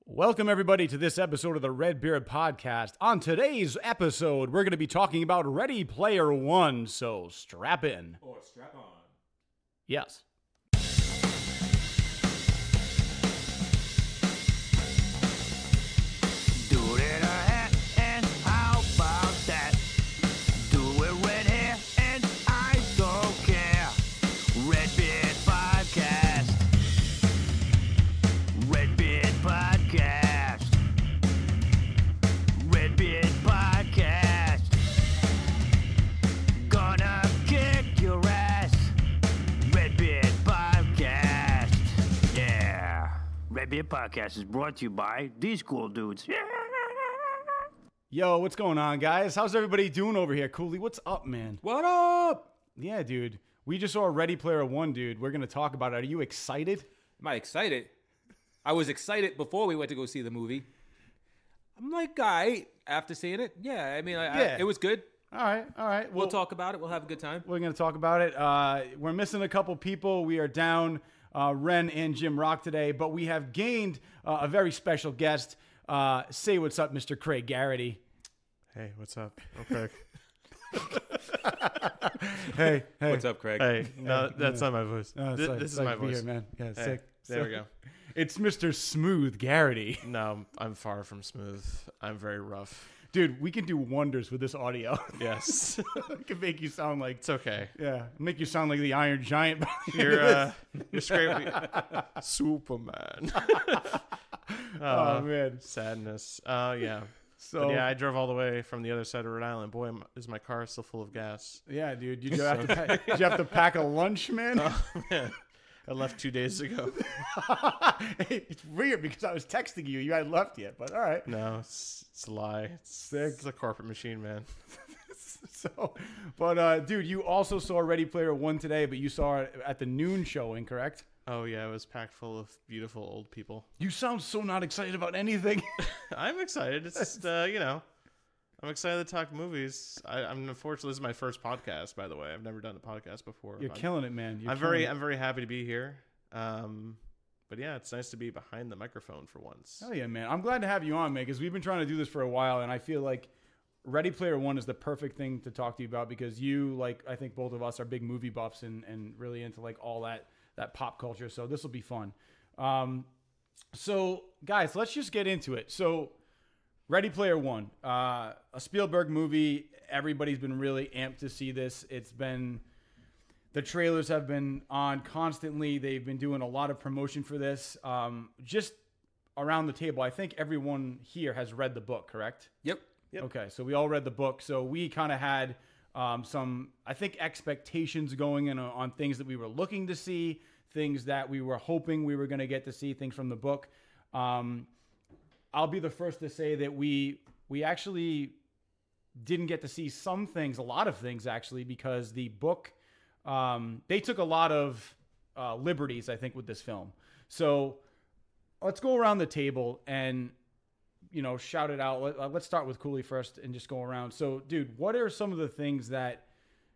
Welcome, everybody, to this episode of the RedBeard Podcast. On today's episode, we're going to be talking about Ready Player One, so strap in. Or strap on. Yes. Do it ahead, and how about that? Do it red hair, and I don't care. RedBeard Podcast. RedBeard Podcast. RedBeard Podcast. Gonna kick your ass. RedBeard Podcast. Yeah. RedBeard Podcast is brought to you by these cool dudes. Yo, what's going on, guys? How's everybody doing over here? Cooley, what's up, man? What up? Yeah, dude. We just saw Ready Player One, dude. We're going to talk about it. Are you excited? Am I excited? I was excited before we went to go see the movie. I'm like, after seeing it, yeah. I mean, Yeah. it was good. All right. We'll talk about it. We'll have a good time. We're going to talk about it. We're missing a couple people. We are down Ren and Jim Rock today, but we have gained a very special guest. Say what's up, Mr. Craig Garrity. Hey, what's up? I'm Craig. Hey. What's up, Craig? Hey, no, that's not my voice. No, This is my voice. Here, man. Yeah, Hey, sick. there we go. It's Mr. Smooth Garrity. No, I'm far from smooth. I'm very rough. Dude, we can do wonders with this audio. Yes, It can make you sound like, it's okay. make you sound like the Iron Giant. You're scraping Superman. Oh, man. Sadness. Yeah. So, But yeah, I drove all the way from the other side of Rhode Island. Boy, is my car still full of gas. yeah, dude, did you have to pack a lunch, man? Oh man, I left 2 days ago. It's weird because I was texting you. You hadn't left yet, but all right. No, it's a lie. It's a corporate machine, man. Dude, you also saw Ready Player One today, but you saw it at the noon showing, correct? Oh yeah, it was packed full of beautiful old people. You sound so not excited about anything. I'm excited. It's just, I'm excited to talk movies. I'm unfortunately, this is my first podcast, by the way. I've never done a podcast before. You're killing it, man. I'm very happy to be here. But yeah, it's nice to be behind the microphone for once. Hell yeah, man. I'm glad to have you on, man, because we've been trying to do this for a while, and I feel like Ready Player One is the perfect thing to talk to you about because you, like, I think both of us are big movie buffs and really into, like, all that pop culture. So this will be fun. So, guys, let's just get into it. So, Ready Player One, a Spielberg movie. Everybody's been really amped to see this. The trailers have been on constantly. They've been doing a lot of promotion for this. Just around the table, I think everyone here has read the book, correct? Yep. Okay, so we all read the book. So we kind of had some, I think, expectations going in on things that we were looking to see, things that we were hoping we were going to get to see, things from the book. I'll be the first to say that we actually didn't get to see some things, a lot of things actually, because the book, they took a lot of liberties, I think, with this film. So let's go around the table and, shout it out. Let's start with Cooley first and just go around. So, dude, what are some of the things that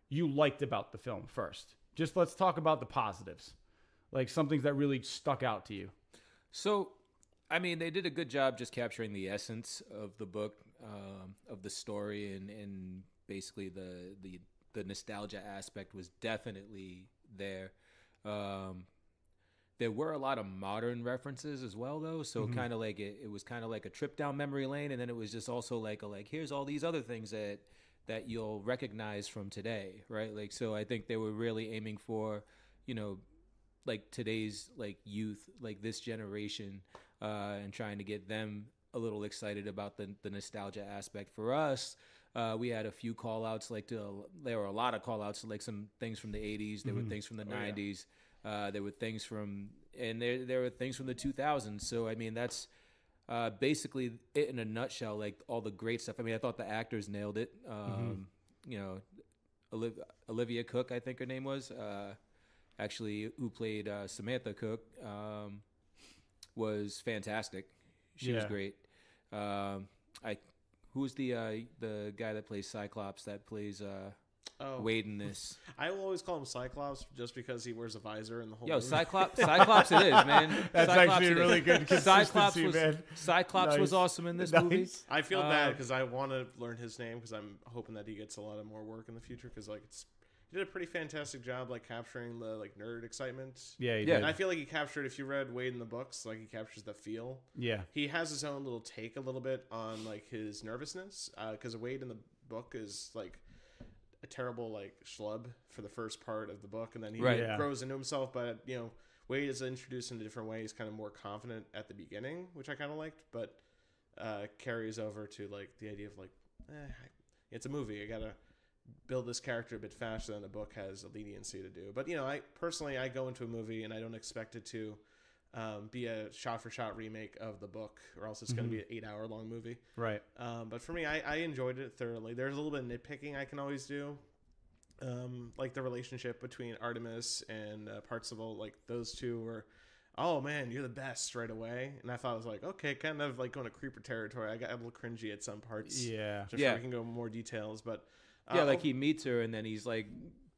you liked about the film first? Just let's talk about the positives, like some things that really stuck out to you. So, I mean, they did a good job just capturing the essence of the book, of the story, and basically the nostalgia aspect was definitely there. There were a lot of modern references as well, though. So kind of like it was kind of like a trip down memory lane, and then it was just also like here's all these other things that you'll recognize from today, right? Like, so I think they were really aiming for, like today's like youth, like this generation, and trying to get them a little excited about the nostalgia aspect. For us, we had a few call outs, there were a lot of call outs, like some things from the 80s, there were things from the 90s, there were things there were things from the 2000s. So, I mean, that's basically it in a nutshell, like all the great stuff. I mean, I thought the actors nailed it. Olivia Cook, I think her name was, actually, who played Samantha Cook, was fantastic. She was great. Who's the guy that plays Cyclops? That plays Wade in this. I will always call him Cyclops just because he wears a visor in the whole Yo, movie. Cyclops it is, man. That's Cyclops actually it a is. really good consistency, man. Cyclops was Nice. awesome in this Nice. movie. I feel bad because I want to learn his name because I'm hoping that he gets a lot of more work in the future because like he did a pretty fantastic job like capturing the like nerd excitement. Yeah, he Yeah. did. And I feel like he captured, if you read Wade in the books, like he captures the feel. Yeah. He has his own little take a little bit on like his nervousness because Wade in the book is like a terrible like schlub for the first part of the book, and then he Right. Yeah. grows into himself. But you know, Wade is introduced in a different way. He's kind of more confident at the beginning, which I kind of liked, but carries over to like the idea of like, it's a movie. I gotta build this character a bit faster than the book has a leniency to do. But you know, I personally go into a movie and I don't expect it to be a shot-for-shot remake of the book, or else it's going to be an 8-hour-long movie. Right. But for me, I enjoyed it thoroughly. There's a little bit of nitpicking I can always do, like the relationship between Artemis and Parzival. Like those two were, oh man, you're the best right away. And I thought I was like, okay, kind of like going to creeper territory. I got a little cringy at some parts. Yeah. I'm sure we can go into more details, but Yeah, like he meets her and then he's like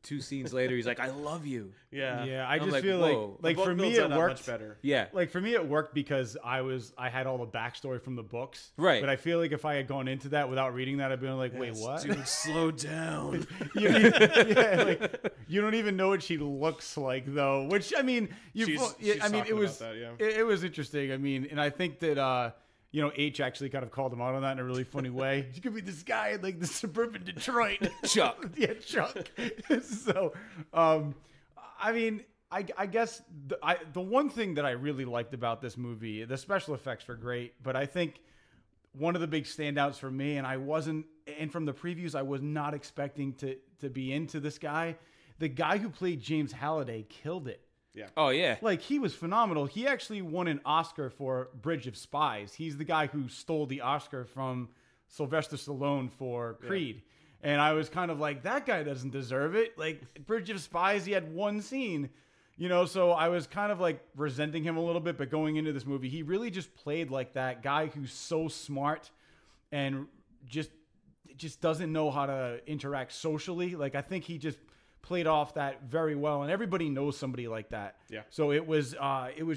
2 scenes later he's like, I love you. yeah, Yeah. I I'm just like, feel whoa. like The book for me builds it that up worked much better. Yeah. Like for me, it worked because I had all the backstory from the books, Right. But I feel like if I had gone into that without reading that, I'd been like, "Wait, what? Dude, slow down. You don't even know what she looks like, though." Which I mean, She's I mean, it talking was about that, yeah. it was interesting. I mean, and I think that H actually kind of called him out on that in a really funny way. You could be this guy in like the suburban Detroit, Chuck. yeah, Chuck. So, I mean, I guess the one thing that I really liked about this movie, the special effects were great, but I think one of the big standouts for me, and from the previews, I was not expecting to be into this guy. The guy who played James Halliday killed it. Oh yeah. Like, he was phenomenal. He actually won an Oscar for Bridge of Spies. He's the guy who stole the Oscar from Sylvester Stallone for Creed. And I was kind of like, that guy doesn't deserve it. Like, Bridge of Spies, he had one scene. So I was kind of like resenting him a little bit, but going into this movie, he really just played like that guy who's so smart and just doesn't know how to interact socially. Like, I think he just played off that very well, and everybody knows somebody like that. Yeah. So it was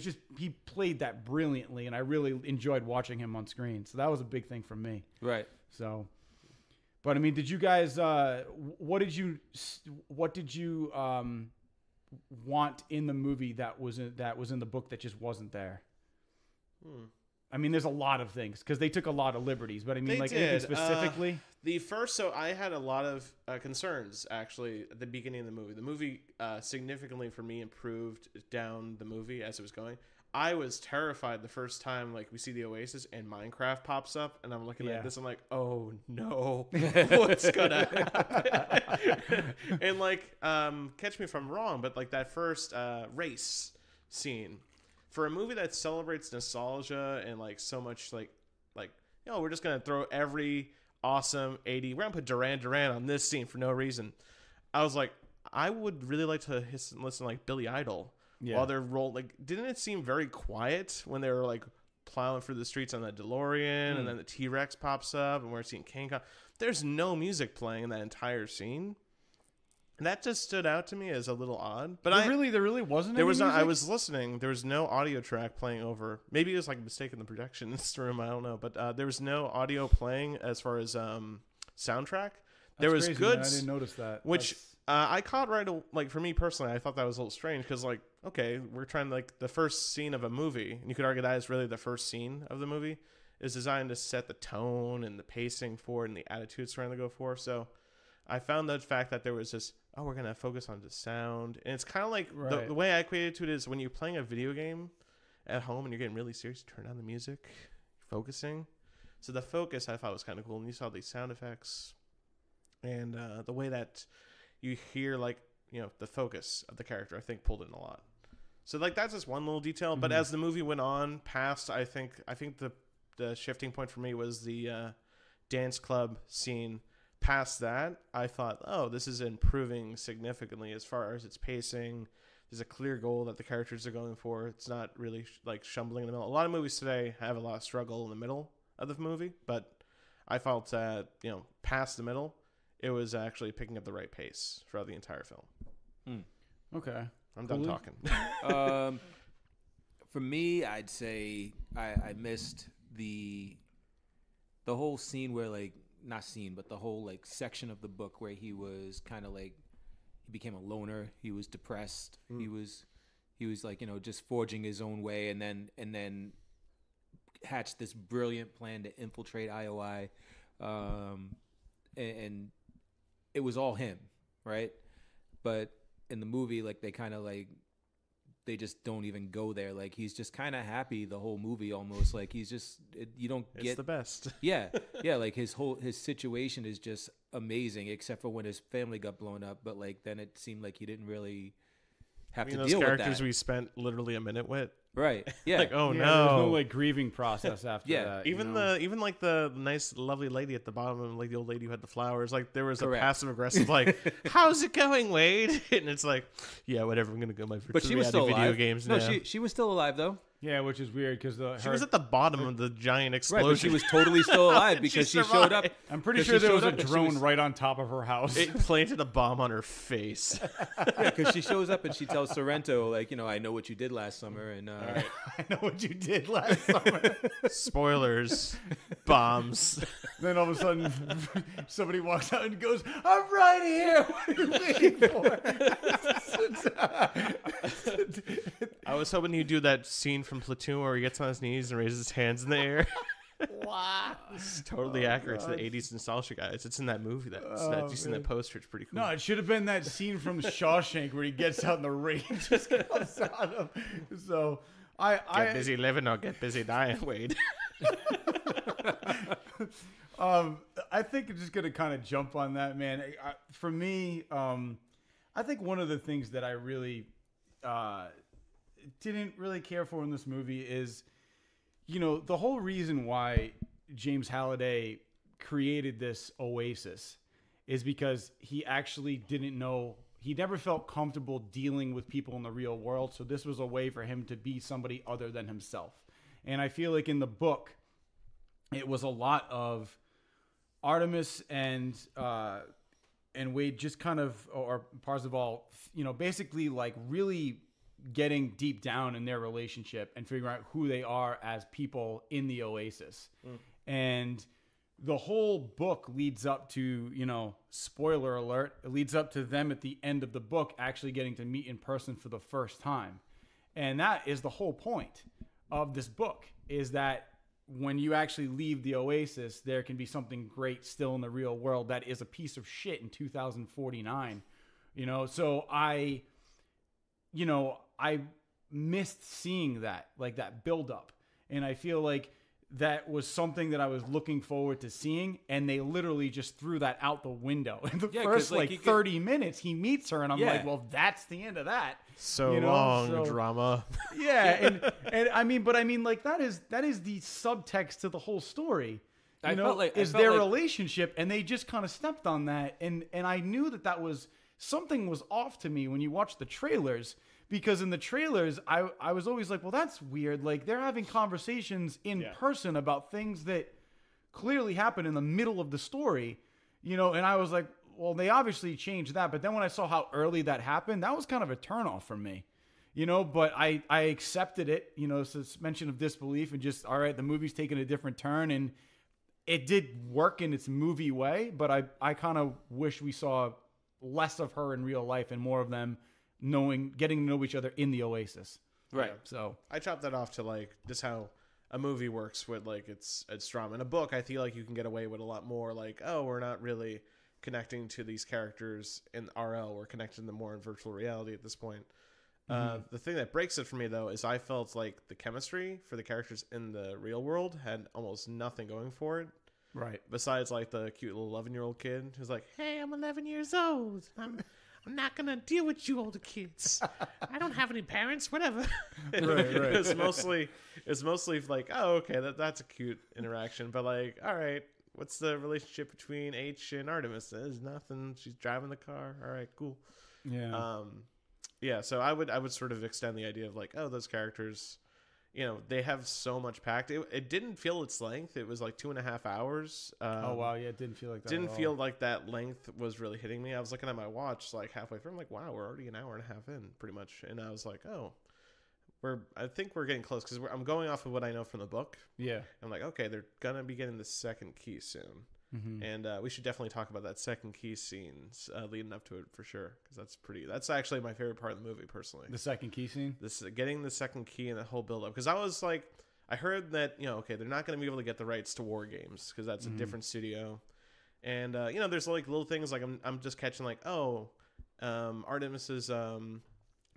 just, he played that brilliantly, and I really enjoyed watching him on screen. So that was a big thing for me. Right. So, but I mean, did you guys? What did you want in the movie that was in the book that just wasn't there? I mean, there's a lot of things because they took a lot of liberties, but I mean, They like did. anything specifically. So I had a lot of concerns actually at the beginning of the movie. The movie significantly for me improved down the movie as it was going. I was terrified the first time like we see the Oasis and Minecraft pops up, and I'm looking at this. I'm like, oh no, what's gonna happen? And like, catch me if I'm wrong, but like that first race scene for a movie that celebrates nostalgia and like so much like we're just gonna throw every awesome 80. We're gonna put Duran Duran on this scene for no reason. I was like, I would really like to listen to like Billy Idol. Yeah. While they're rolling, didn't it seem very quiet when they were like plowing through the streets on the DeLorean, and then the T-Rex pops up, and we're seeing King Kong? There's no music playing in that entire scene, and that just stood out to me as a little odd. But there really wasn't. There any was not. I music? was listening. There was no audio track playing over. Maybe it was like a mistake in the projection in this room. I don't know, but there was no audio playing as far as soundtrack. There was crazy, good. man. I didn't notice that. Which I caught like for me personally, I thought that was a little strange because like, okay, we're trying like the first scene of a movie, and you could argue that is really the first scene of the movie, is designed to set the tone and the pacing for it and the attitude it's trying to go for. So I found the fact that there was this, we're going to focus on the sound. And it's kind of like the way I equated to it is when you're playing a video game at home and you're getting really serious, you turn down the music, you're focusing. So the focus I thought was kind of cool. And you saw these sound effects and the way that you hear like, the focus of the character, I think pulled in a lot. So like that's just one little detail. Mm-hmm. But as the movie went on past, I think the shifting point for me was the dance club scene. Past that, I thought, this is improving significantly as far as its pacing. There's a clear goal that the characters are going for. It's not really like shumbling in the middle. A lot of movies today have a lot of struggle in the middle of the movie, but I felt past the middle, it was actually picking up the right pace throughout the entire film. Okay. I'm done talking. For me, I'd say I missed the whole scene where like not scene, but the whole like section of the book where he was kind of like he became a loner. He was depressed. He was like, you know, just forging his own way, and then hatched this brilliant plan to infiltrate IOI, and it was all him, right? But in the movie, like they kind of like they just don't even go there. Like he's just kind of happy the whole movie, almost like he's just you don't get It's the best. yeah. Like his situation is just amazing, except for when his family got blown up. But like then it seemed like he didn't really have to those deal with characters that. we spent literally a minute with. Right. Yeah. Like, oh Yeah, no. there's no like grieving process after Yeah. that. Even like the nice lovely lady at the bottom, like the old lady who had the flowers, like there was Correct. a passive aggressive like, how's it going, Wade? And it's like, yeah, whatever, I'm gonna go my But she was still video alive. games No, now. she was still alive though. Yeah, which is weird because She was at the bottom of the giant explosion. Right, but she was totally still alive because she showed up. I'm pretty 'cause sure she there was showed a up and she drone was- right on top of her house. It planted a bomb on her face. Yeah, because she shows up and she tells Sorrento, like, you know, I know what you did last summer, and I know what you did last summer. Spoilers, bombs. Then all of a sudden, somebody walks out and goes, "I'm right here. What are you waiting for?" I was hoping you'd do that scene from Platoon where he gets on his knees and raises his hands in the air. Wow. It's totally accurate to the 80s nostalgia guys. It's in that movie. You seen that poster. It's pretty cool. No, it should have been that scene from Shawshank where he gets out in the rain and just comes out of. So Get busy living or get busy dying, Wade. I think I'm just gonna kind of jump on that, man. For me, I think one of the things that I really didn't really care for in this movie is, you know, the whole reason why James Halliday created this oasis is because he actually didn't know. He never felt comfortable dealing with people in the real world, so this was a way for him to be somebody other than himself. And I feel like in the book, it was a lot of Artemis and Wade just kind of, or Parzival, you know, basically like really getting deep down in their relationship and figuring out who they are as people in the oasis. And the whole book leads up to, you know, spoiler alert, it leads up to them at the end of the book actually getting to meet in person for the first time. And that is the whole point of this book, is that when you actually leave the oasis, there can be something great still in the real world that is a piece of shit in 2049. You know, so I missed seeing that, like that buildup. And I feel like that was something that I was looking forward to seeing, and they literally just threw that out the window. In the first like 30 minutes, he meets her, and I'm like, well, that's the end of that. So you know? long, drama. Yeah, and I mean, like that is the subtext to the whole story. You know, their relationship, and they just kind of stepped on that, and I knew that was something was off to me when you watch the trailers. Because in the trailers, I was always like, well, that's weird. Like, they're having conversations in person about things that clearly happen in the middle of the story, you know? And I was like, well, they obviously changed that. But then when I saw how early that happened, that was kind of a turnoff for me, you know? But I accepted it, you know, suspension of disbelief, and just, all right, the movie's taking a different turn. And it did work in its movie way, but I kind of wish we saw less of her in real life and more of them getting to know each other in the oasis. right. Yeah. So I chopped that off to like just how a movie works with like its drama. In a book, I feel like you can get away with a lot more. Like, oh, we're not really connecting to these characters in RL. We're connecting them more in virtual reality at this point. The thing that breaks it for me though is I felt like the chemistry for the characters in the real world had almost nothing going for it. right. Besides like the cute little 11-year-old kid who's like, "Hey, I'm 11 years old. I'm not gonna deal with you older kids. I don't have any parents. Whatever." Right. It's mostly like, oh, okay, that's a cute interaction. But like, all right, what's the relationship between H and Artemis? There's nothing. She's driving the car. All right, cool. Yeah. Yeah. So I would sort of extend the idea of like, oh, those characters, you know, they have so much packed. It didn't feel its length. It was like 2.5 hours. Oh wow, yeah, it didn't feel like that. Didn't feel like that length was really hitting me. I was looking at my watch like halfway through. I'm like, wow, we're already an hour and a half in, pretty much. And I was like, oh, I think we're getting close because I'm going off of what I know from the book. Yeah, I'm like, okay, they're gonna be getting the second key soon. And we should definitely talk about that second key scenes leading up to it for sure, because that's actually my favorite part of the movie personally. The second key scene, getting the second key and the whole build up, because I was like, I heard that, you know, okay, they're not going to be able to get the rights to War Games because that's a different studio, and you know, there's like little things like I'm just catching like, oh, Artemis's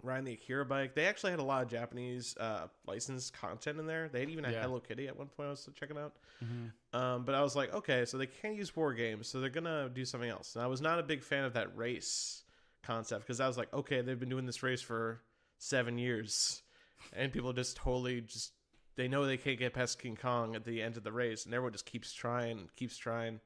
riding the Akira bike. They actually had a lot of Japanese licensed content in there. They even had Hello Kitty at one point I was checking out. But I was like, okay, so they can't use War Games, so they're gonna do something else. And I was not a big fan of that race concept, because I was like, okay, they've been doing this race for 7 years, and people just totally they know they can't get past King Kong at the end of the race, and everyone just keeps trying.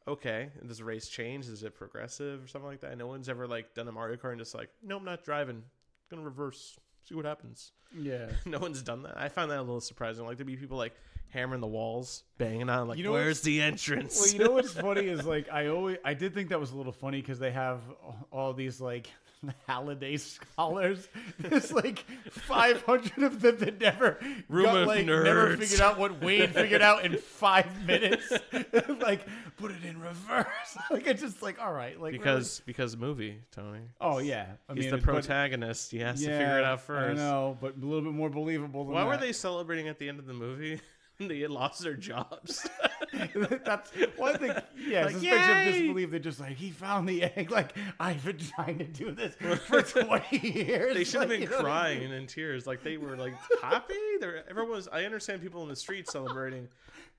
Okay, and does the race change? Is it progressive or something like that? No one's ever like done a Mario Kart and just like, no, I'm not driving, gonna reverse, see what happens. Yeah. No one's done that. I find that a little surprising. Like, to be people like hammering the walls, banging on, like, you know, where's the entrance? Well, you know what's funny is like I did think that was a little funny because they have all these like Halliday scholars. There's like 500 of them that never never figured out what Wade figured out in 5 minutes. Like, put it in reverse. Like, it's just like, all right, like, because movie, Tony. Oh yeah, he's the protagonist. He has to figure it out first. I know, but a little bit more believable than Why were they celebrating at the end of the movie? They lost their jobs. That's one thing. Yeah, like, suspension of disbelief. They're just like, he found the egg. Like, I've been trying to do this for 20 years. They should have been crying and in tears. Like, they were like happy. I understand people in the street celebrating,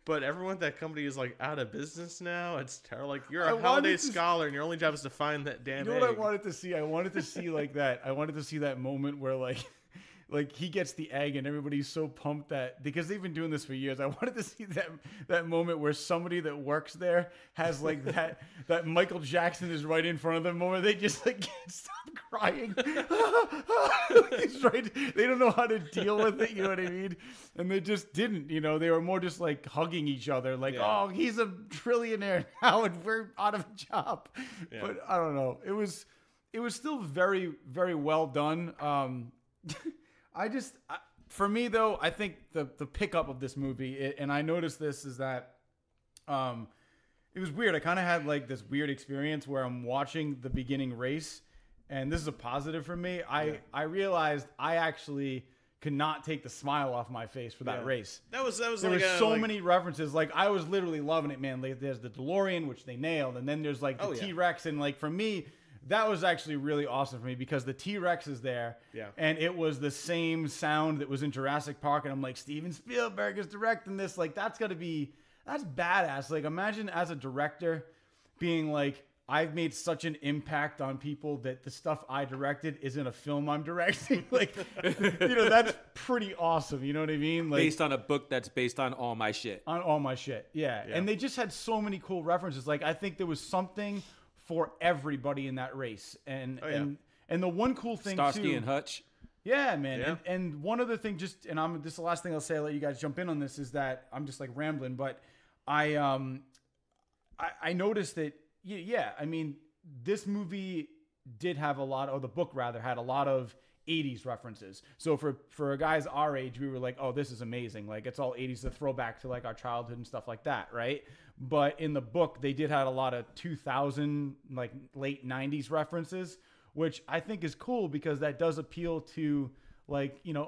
but everyone at that company is like out of business now. It's terrible. Like, you're a Halliday scholar, and your only job is to find that damn egg. You know what I wanted to see? I wanted to see like that. I wanted to see that moment where like he gets the egg and everybody's so pumped that, because they've been doing this for years. I wanted to see that moment where somebody that works there has like that Michael Jackson is right in front of them moment. They just like can't stop crying. He's right. They don't know how to deal with it. You know what I mean? And they just didn't, you know, they were more just like hugging each other. Like, oh, he's a trillionaire now and we're out of a job. Yeah. But I don't know. It was still very, very well done. For me though, I think the pickup of this movie, and I noticed this, is that it was weird. I kind of had like this weird experience where I'm watching the beginning race, and this is a positive for me. I realized I actually could not take the smile off my face for that race. That was there were so many references. Like, I was literally loving it, man. Like, there's the DeLorean, which they nailed, and then there's like the T-Rex, and like for me, that was actually really awesome for me because the T-Rex is there, and it was the same sound that was in Jurassic Park, and I'm like, Steven Spielberg is directing this. Like, that's badass. Like, imagine as a director being like, I've made such an impact on people that the stuff I directed is in a film I'm directing. Like, you know, that's pretty awesome. You know what I mean? Like, based on a book that's based on all my shit. On all my shit, yeah. And they just had so many cool references. Like, I think there was something for everybody in that race, and the one cool thing Starsky too, and Hutch, man. And one other thing, this is the last thing I'll say, I'll let you guys jump in on this, is that I'm just like rambling, but I noticed that I mean, this movie did have a lot, or the book rather had a lot of 80s references. So for guys our age, we were like, oh, this is amazing. Like, it's all 80s, the throwback to like our childhood and stuff like that, right? But in the book, they did have a lot of 2000, like late 90s references, which I think is cool because that does appeal to, like, you know,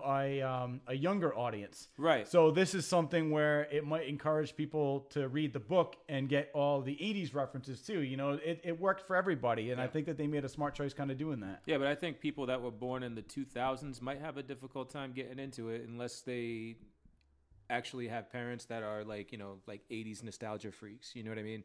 a younger audience. Right. So this is something where it might encourage people to read the book and get all the 80s references too. You know, it worked for everybody. And I think that they made a smart choice kind of doing that. Yeah, but I think people that were born in the 2000s might have a difficult time getting into it unless they actually have parents that are like, you know, like 80s nostalgia freaks. You know what I mean?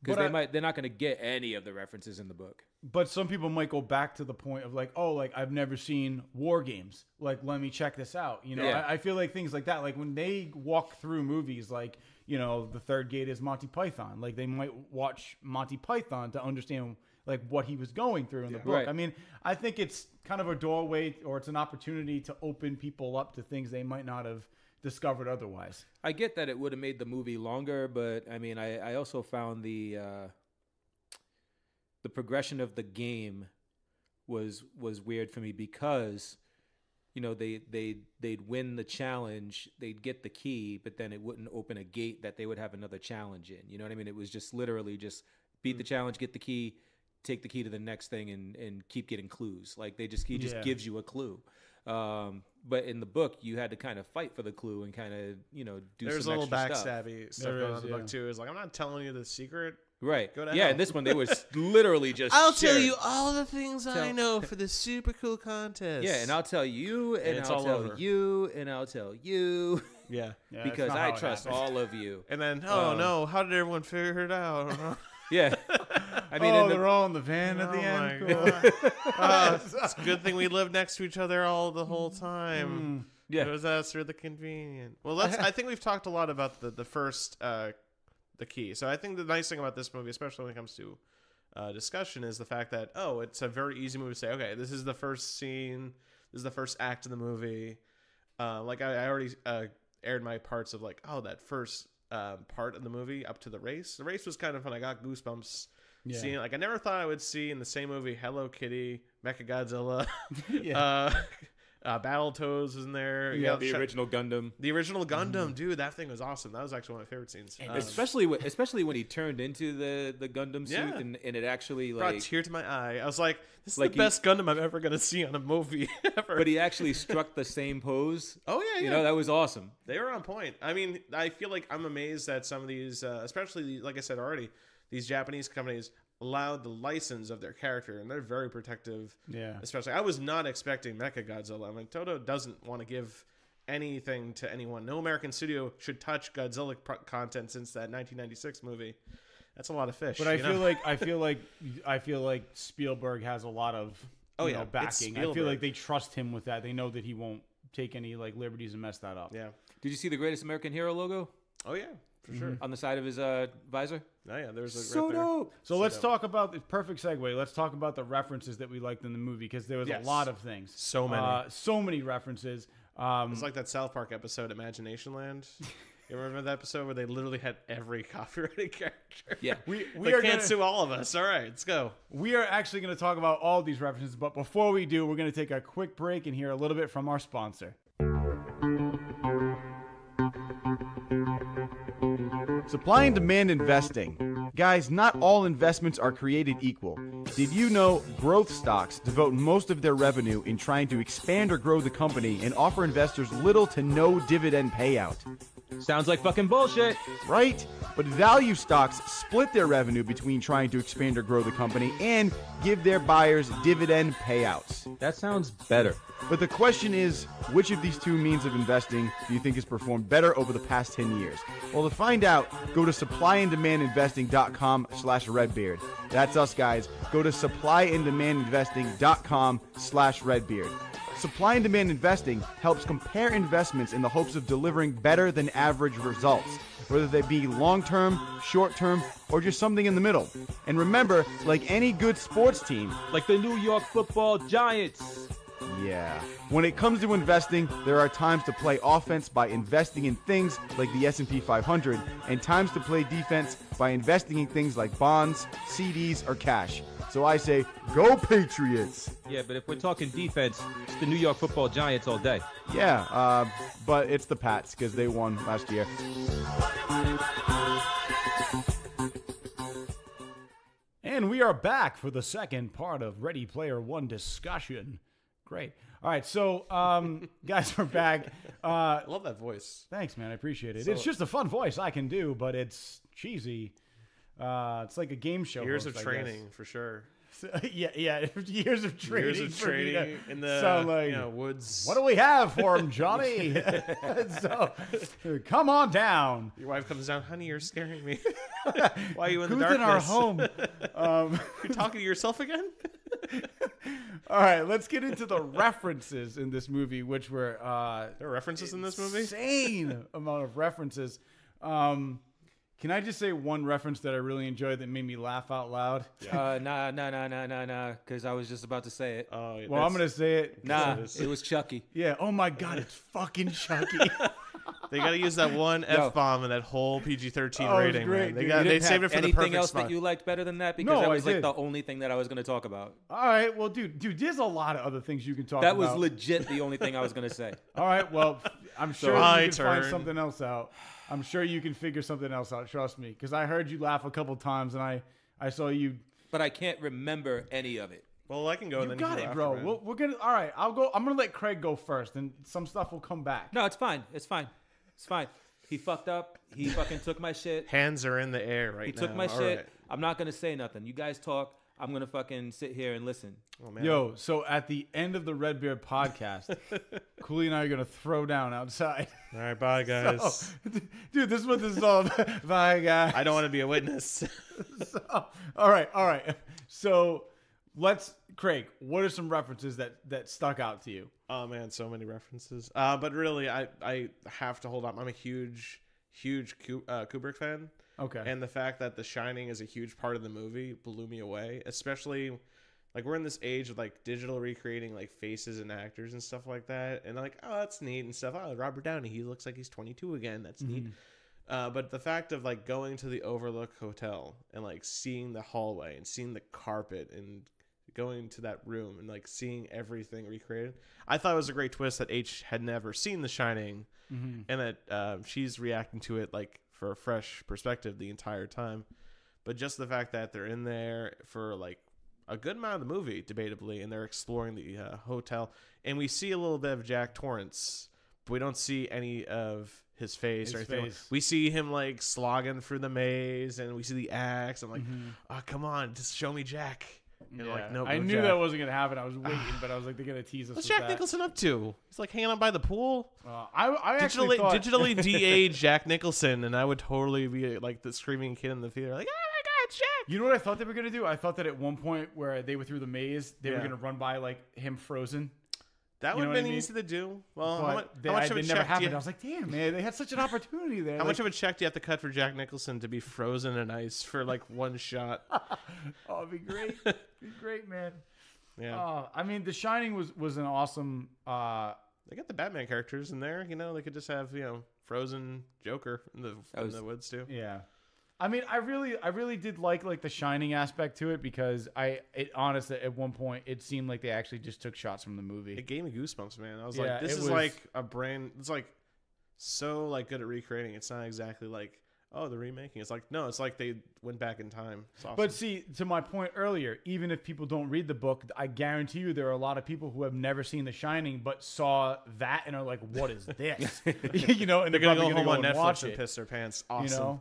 Because they're not going to get any of the references in the book. But some people might go back to the point of like, oh, like, I've never seen War Games. Like, let me check this out. You know, I feel like things like that, like when they walk through movies, like, you know, the third gate is Monty Python. Like, they might watch Monty Python to understand like what he was going through in the book. Right. I mean, I think it's kind of a doorway, or it's an opportunity to open people up to things they might not have discovered otherwise. I get that it would have made the movie longer, but I mean, I also found the progression of the game was weird for me because, you know, they'd win the challenge, they'd get the key, but then it wouldn't open a gate that they would have another challenge in. You know what I mean? It was just literally just beat the challenge, get the key, take the key to the next thing, and keep getting clues. Like he just gives you a clue. But in the book, you had to kind of fight for the clue and kind of, you know, do There's a some little extra stuff. backstabby stuff going on in the book too. It's like, I'm not telling you the secret. Right. Go to Yeah, hell. and this one they was literally just I'll tell sharing. you all the things I know for this super cool contest. Yeah, and I'll tell you, and it's I'll all tell over. you, and I'll tell you, Yeah. Yeah, because that's not I how it trust happened. all of you. And then, no, how did everyone figure it out? Yeah. I mean, Oh, in the- they're all in the van at the Oh end. my Cool. It's a good thing we lived next to each other all the whole time. Yeah. It was us or the convenient. Well, I think we've talked a lot about the first the key. So I think the nice thing about this movie, especially when it comes to discussion, is the fact that it's a very easy movie to say, okay, this is the first scene, this is the first act of the movie. Like I already aired my parts of like, that first part of the movie up to the race. The race was kind of fun. I got goosebumps. Yeah. Seeing, like, I never thought I would see in the same movie Hello Kitty, Mechagodzilla, Battletoads was in there. Yeah, the original Gundam. The original Gundam, dude, that thing was awesome. That was actually one of my favorite scenes. Especially when he turned into the Gundam suit Yeah. and it actually brought a like, tear to my eye. I was like, this is Like the best Gundam I'm ever going to see on a movie ever. but he actually struck the same pose. Oh, yeah, You yeah. know, that was awesome. They were on point. I mean, I feel like I'm amazed that some of these, especially, like I said already, these Japanese companies allowed the license of their character, and they're very protective. Yeah. Especially, I was not expecting Mechagodzilla. I'm like, Toto doesn't want to give anything to anyone. No American studio should touch Godzilla content since that 1996 movie. That's a lot of fish. But I feel like Spielberg has a lot of Oh, you yeah, know, it's backing. I feel Spielberg. like they trust him with that. They know that he won't take any like liberties and mess that up. Yeah. Did you see the Greatest American Hero logo Oh, yeah, for sure. on the side of his visor? Oh, yeah, there's a So right there. dope. So let's talk about the perfect segue. Let's talk about the references that we liked in the movie because there was Yes. a lot of things. So many. So many references. It's like that South Park episode, Imagination Land. You remember that episode where they literally had every copyrighted character? Yeah. we They are can't gonna, sue all of us. All right, let's go. we are actually going to talk about all these references, but before we do, we're going to take a quick break and hear a little bit from our sponsor. Supply and demand investing. Guys, not all investments are created equal. Did you know growth stocks devote most of their revenue in trying to expand or grow the company and offer investors little to no dividend payout? Sounds like fucking bullshit. Right? But value stocks split their revenue between trying to expand or grow the company and give their buyers dividend payouts. That sounds better. But the question is, which of these two means of investing do you think has performed better over the past 10 years? Well, to find out, go to supplyanddemandinvesting.com/redbeard. That's us, guys. Go to supplyanddemandinvesting.com/redbeard. Supply and demand investing helps compare investments in the hopes of delivering better than average results, whether they be long-term, short-term, or just something in the middle. And remember, like any good sports team, Like the New York Football Giants. yeah. When it comes to investing, there are times to play offense by investing in things like the S&P 500 and times to play defense by investing in things like bonds, CDs, or cash. So I say, go Patriots! Yeah, but if we're talking defense, it's the New York Football Giants all day. Yeah, but it's the Pats because they won last year. And we are back for the second part of Ready Player One discussion. Great. All right, so guys, we're back. I love that voice. Thanks, man. I appreciate it. So- It's just a fun voice I can do, but it's cheesy. It's like a game show. Years host, of I guess. training, for sure. So, yeah. Years of training. Years of for me to training in the sound like, woods. what do we have for him, Johnny? So, come on down. Your wife comes down, honey, you're scaring me. Why are you in Who's the darkness? in our home? You're talking to yourself again? All right, let's get into the references in this movie, which were There are references in this movie? insane amount of references. Can I just say one reference that I really enjoyed that made me laugh out loud? Nah, because I was just about to say it. Oh, Well, I'm gonna say it. Nah, it was Chucky. Yeah. Oh my God, it's fucking Chucky. They got to use that one F-bomb in that whole PG-13 Oh, it was rating. great, Man. dude. They Didn't saved have it for the anything perfect else spot. that you liked better than that? Because No, that I was like did. the only thing that I was going to talk about. All right. Well, dude, there's a lot of other things you can talk That about. was legit the only thing I was going to say. All right. Well, I'm sure my you can find turn. something else out. I'm sure you can figure something else out. Trust me, because I heard you laugh a couple times, and I saw you. But I can't remember any of it. Well, I can go. You and then got you it, go bro. after, man. We're gonna. All right. I'll go. I'm gonna let Craig go first, and some stuff will come back. No, it's fine. It's fine. It's fine. He fucked up. He fucking took my shit. Hands are in the air right He now. took my All shit. right. I'm not going to say nothing. You guys talk. I'm going to fucking sit here and listen. Oh, man. Yo, so at the end of the RedBeard podcast, Cooley and I are gonna throw down outside. All right, bye, guys. So, dude, this is what this is all about. Bye, guys. I don't want to be a witness. So, all right. So Craig, what are some references that stuck out to you? Oh man, so many references. But really, I have to hold up. I'm a huge Kubrick fan. Okay. And the fact that The Shining is a huge part of the movie blew me away. Especially, like, we're in this age of like digital recreating like faces and actors and stuff like that. And like, oh, that's neat and stuff. Oh, Robert Downey, he looks like he's 22 again. That's neat. But the fact of like going to the Overlook Hotel and like seeing the hallway and seeing the carpet and going to that room and like seeing everything recreated, I thought it was a great twist that H had never seen The Shining, and that she's reacting to it like for a fresh perspective the entire time. But just the fact that they're in there for like a good amount of the movie, debatably, and they're exploring the hotel, and we see a little bit of Jack Torrance, but we don't see any of his face or anything. We see him like slogging through the maze, and we see the axe. I'm like, oh, come on, just show me Jack. And like, no, I knew that wasn't gonna happen. I was waiting, but I was like, they're gonna tease us. What's with Jack that. Nicholson up to? He's like hanging out by the pool. I actually thought digitally de-age Jack Nicholson, and I would totally be like the screaming kid in the theater, like, oh my God, it's Jack. You know what I thought they were gonna do? I thought that at one point where they were through the maze, they were Yeah. gonna run by like him frozen. That You would know have what I been mean? easy to do. Well, But how much of a it never check do happened. I you, was like, damn, man, they had such an opportunity there. how much of a check do you have to cut for Jack Nicholson to be frozen in ice for like one shot? Oh, it'd be great. It'd be great, man. Yeah, I mean, The Shining was an awesome. they got the Batman characters in there. You know, they could just have frozen Joker in the woods too. Yeah. I mean, I really did like the Shining aspect to it because honestly at one point it seemed like they actually just took shots from the movie. It gave me goosebumps, man. I was Yeah, like, this it is was- like a brand. It's like so like good at recreating. It's not exactly like, oh, the remaking. It's like, no, it's like they went back in time. It's awesome. But see, to my point earlier, even if people don't read the book, I guarantee you there are a lot of people who have never seen The Shining but saw that and are like, "What is this?" And they're gonna probably go home on and watch Netflix and it, piss their pants. Awesome.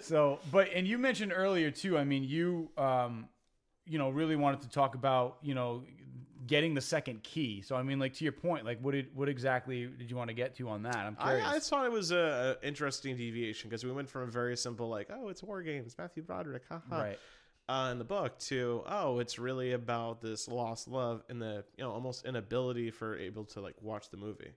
So, and you mentioned earlier too. I mean, you really wanted to talk about getting the second key. So I mean, like to your point, like what exactly did you want to get to on that? I'm curious. I thought it was a interesting deviation because we went from a very simple like, oh, it's war games, Matthew Broderick, haha, right. in the book to, oh, it's really about this lost love and the almost inability for able to like watch the movie.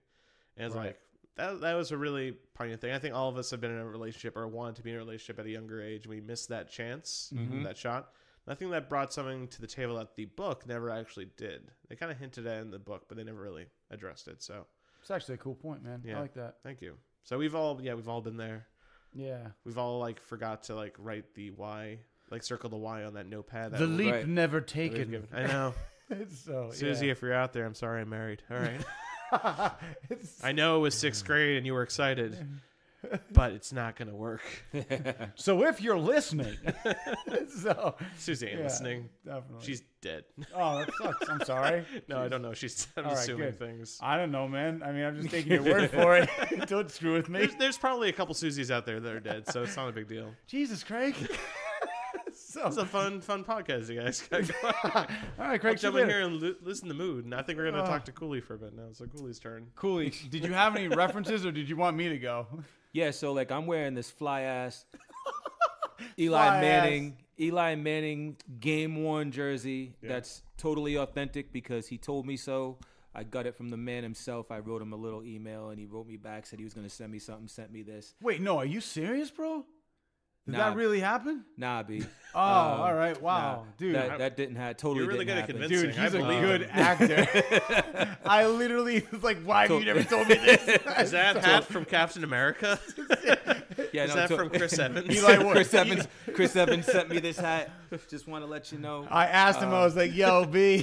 And it's like that was a really poignant thing. I think all of us have been in a relationship or wanted to be in a relationship at a younger age. We missed that chance, that shot. Nothing that brought something to the table that the book never actually did. They kind of hinted at it in the book, but they never really addressed it. So It's actually a cool point, man. Yeah. I like that. thank you. So we've all been there. Yeah. We've all like forgot to like write the Y, like circle the Y on that notepad. The leap Right. never that we've taken. given. I know. So Susie, if you're out there, I'm sorry I'm married. All right. It's- I know it was 6th grade and you were excited, but it's not going to work. so if you're listening, so Susie ain't yeah, listening. definitely. She's dead. Oh, that sucks. I'm sorry. No, I don't know. I'm All right, assuming good. things. I don't know, man. I mean, I'm just taking your word for it. Don't screw with me. There's probably a couple Susies out there that are dead, so it's not a big deal. Jesus, Craig. So, It's a fun podcast, you guys. all right, Craig. Jump in here and listen to mood, and I think we're gonna talk to Cooley for a bit now. So Cooley's turn. Cooley, did you have any references, or did you want me to go? Yeah, so like I'm wearing this fly ass Fly Eli Manning game worn jersey that's totally authentic because he told me so. I got it from the man himself. I wrote him a little email and he wrote me back, said he was gonna send me something, sent me this. Wait, no, are you serious, bro? Did that really happen? Nah, B. Oh, all right. Wow, dude. That didn't have totally. You're really didn't good at happen. convincing. Dude, he's I a believe good him. actor. I literally was like, why have you never told me this? Is that hat from Captain America? Yeah, Is that from Chris Evans? Chris Evans sent me this hat. Just want to let you know. I asked him, I was like, yo, B,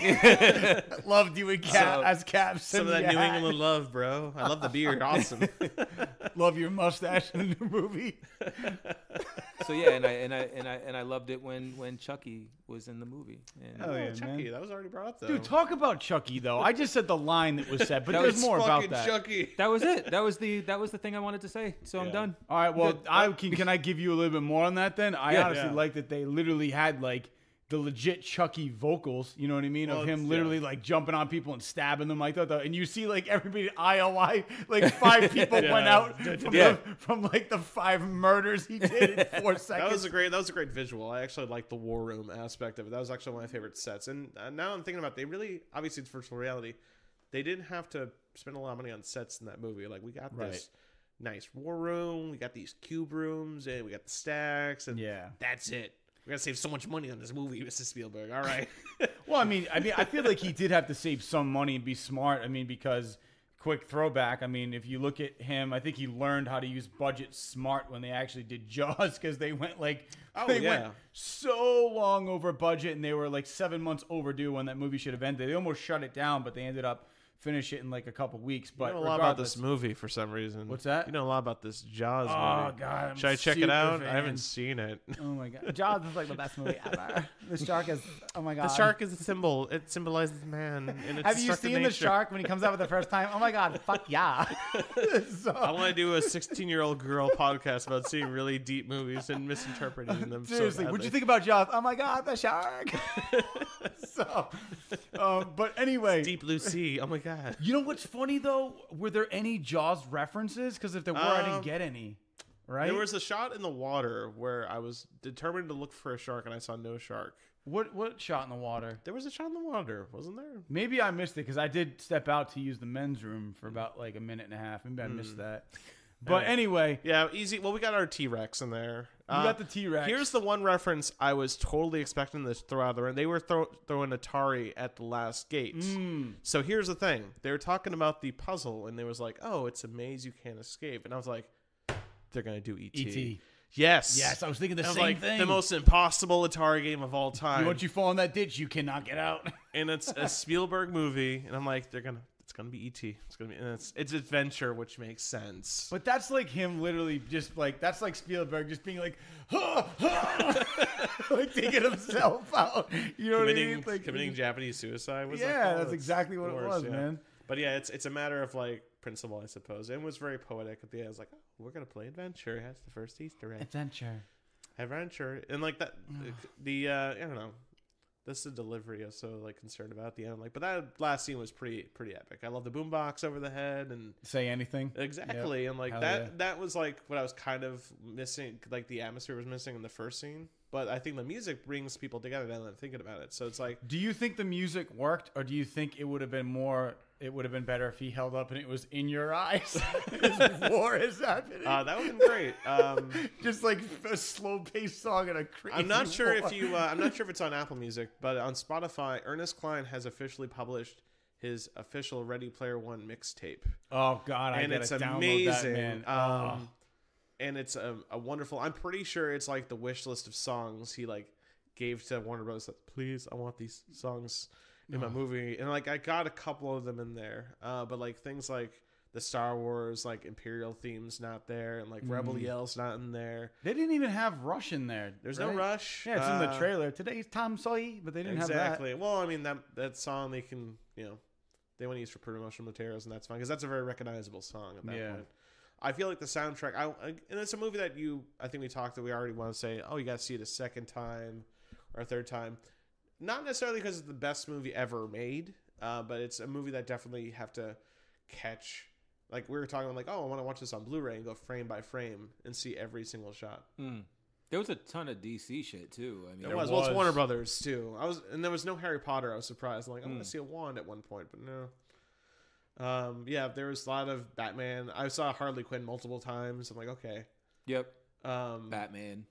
loved you in as Cap. Some of that New England love, bro. I love the beard. Awesome. Love your mustache in the movie. So yeah, and I loved it when Chucky was in the movie. And Hell yeah, Chucky, man. that was already brought up, though. Dude, talk about Chucky, though. I just said the line that was said, but That there's was more about Fucking that. Chucky. that was it. That was the thing I wanted to say. So I'm done. All right, well, can I give you a little bit more on that then? I honestly like that they literally had like the legit Chucky vocals, you know what I mean? Well, of him it's- literally like jumping on people and stabbing them like that. And you see like everybody at IOI, like 5 people went out from like the 5 murders he did in 4 seconds. That was a great visual. I actually liked the war room aspect of it. That was actually one of my favorite sets. And now I'm thinking about it, they really, obviously it's virtual reality. They didn't have to spend a lot of money on sets in that movie. Like we got this nice war room, we got these cube rooms, and we got the stacks, and that's it. We gotta save so much money on this movie, Mr. Spielberg. All right. Well, I mean, I feel like he did have to save some money and be smart. I mean, because quick throwback. I mean, if you look at him, I think he learned how to use budget smart when they actually did Jaws, because they went like went so long over budget, and they were like 7 months overdue when that movie should have ended. They almost shut it down, but they ended up finish it in like a couple weeks. But you know a lot about this movie for some reason. What's that? You know a lot about this Jaws movie. Oh God! Should I check it out? I haven't seen it. Oh my God! Jaws is like the best movie ever. The shark is. Oh my God! The shark is a symbol. It symbolizes man. And its Have you destructive seen nature. the shark when he comes out for the first time? Oh my God! Fuck yeah! I want to do a 16-year-old girl podcast about seeing really deep movies and misinterpreting them. Seriously, so what'd you think about Jaws? Oh my God, the shark! But anyway, Deep Blue Sea. Oh my God. you know what's funny though? Were there any Jaws references? Because if there were, I didn't get any. Right? There was a shot in the water where I was determined to look for a shark and I saw no shark. What shot in the water? There was a shot in the water, wasn't there? Maybe I missed it because I did step out to use the men's room for about like a minute and a half. Maybe I missed that. But anyway, Yeah, easy. Well, we got our T-Rex in there. we got the T-Rex. Here's the one reference I was totally expecting this throughout the run. They were throwing Atari at the last gate. So here's the thing. They were talking about the puzzle, and they was like, oh, it's a maze you can't escape. And I was like, they're going to do E.T. E.T. Yes. I was thinking the I was same like, thing. the most impossible Atari game of all time. Once you fall in that ditch, you cannot get out. And it's a Spielberg movie, and I'm like, it's gonna be E.T. It's gonna be, and it's adventure, which makes sense. But that's like him literally just like, that's like Spielberg just being like, like taking himself out. You know what I mean? Like, committing Japanese suicide was that's exactly what it was, yeah. man. But yeah, it's a matter of like principle, I suppose. And it was very poetic at the end. I was like, oh, we're gonna play adventure. That's the first Easter egg. Adventure, and like that, I don't know. This is the delivery I was so like concerned about at the end. Like, but that last scene was pretty epic. I love the boombox over the head and Say anything. exactly, Yep. and like Hell that was like what I was kind of missing. Like the atmosphere was missing in the first scene. But I think the music brings people together now that I'm thinking about it. So it's like, Do you think the music worked, or do you think it would have been more? It would have been better if he held up and it was in your eyes as war is happening. that would have been great. Just like a slow-paced song and a crazy. I'm not sure war. if you. I'm not sure if it's on Apple Music, but on Spotify, Ernest Cline has officially published his official Ready Player One mixtape, Oh God, I and gotta it's download amazing. that, man. And it's a wonderful. I'm pretty sure it's like the wish list of songs he like gave to Warner Bros. Like, please, I want these songs in my movie, and like I got a couple of them in there, but like things like the Star Wars like Imperial themes not there, and like Rebel Yell's not in there. They didn't even have Rush in there. There's no Rush. Yeah, it's in the trailer. Today's Tom Sawyer, but they didn't have that. Exactly. Well, I mean that song they can they want to use for promotional materials, and that's fine because that's a very recognizable song at that point. I feel like the soundtrack, and it's a movie that I think we talked that we already want to say, oh, you got to see it a second time or a third time. Not necessarily because it's the best movie ever made, but it's a movie that definitely have to catch. Like we were talking about, like, oh, I want to watch this on Blu-ray and go frame by frame and see every single shot. There was a ton of DC shit too. I mean, There was. Well, it's Warner Brothers too. And there was no Harry Potter. I was surprised. I'm like, I want to see a wand at one point, but no. There was a lot of Batman. I saw Harley Quinn multiple times. I'm like, okay. Yep. Batman.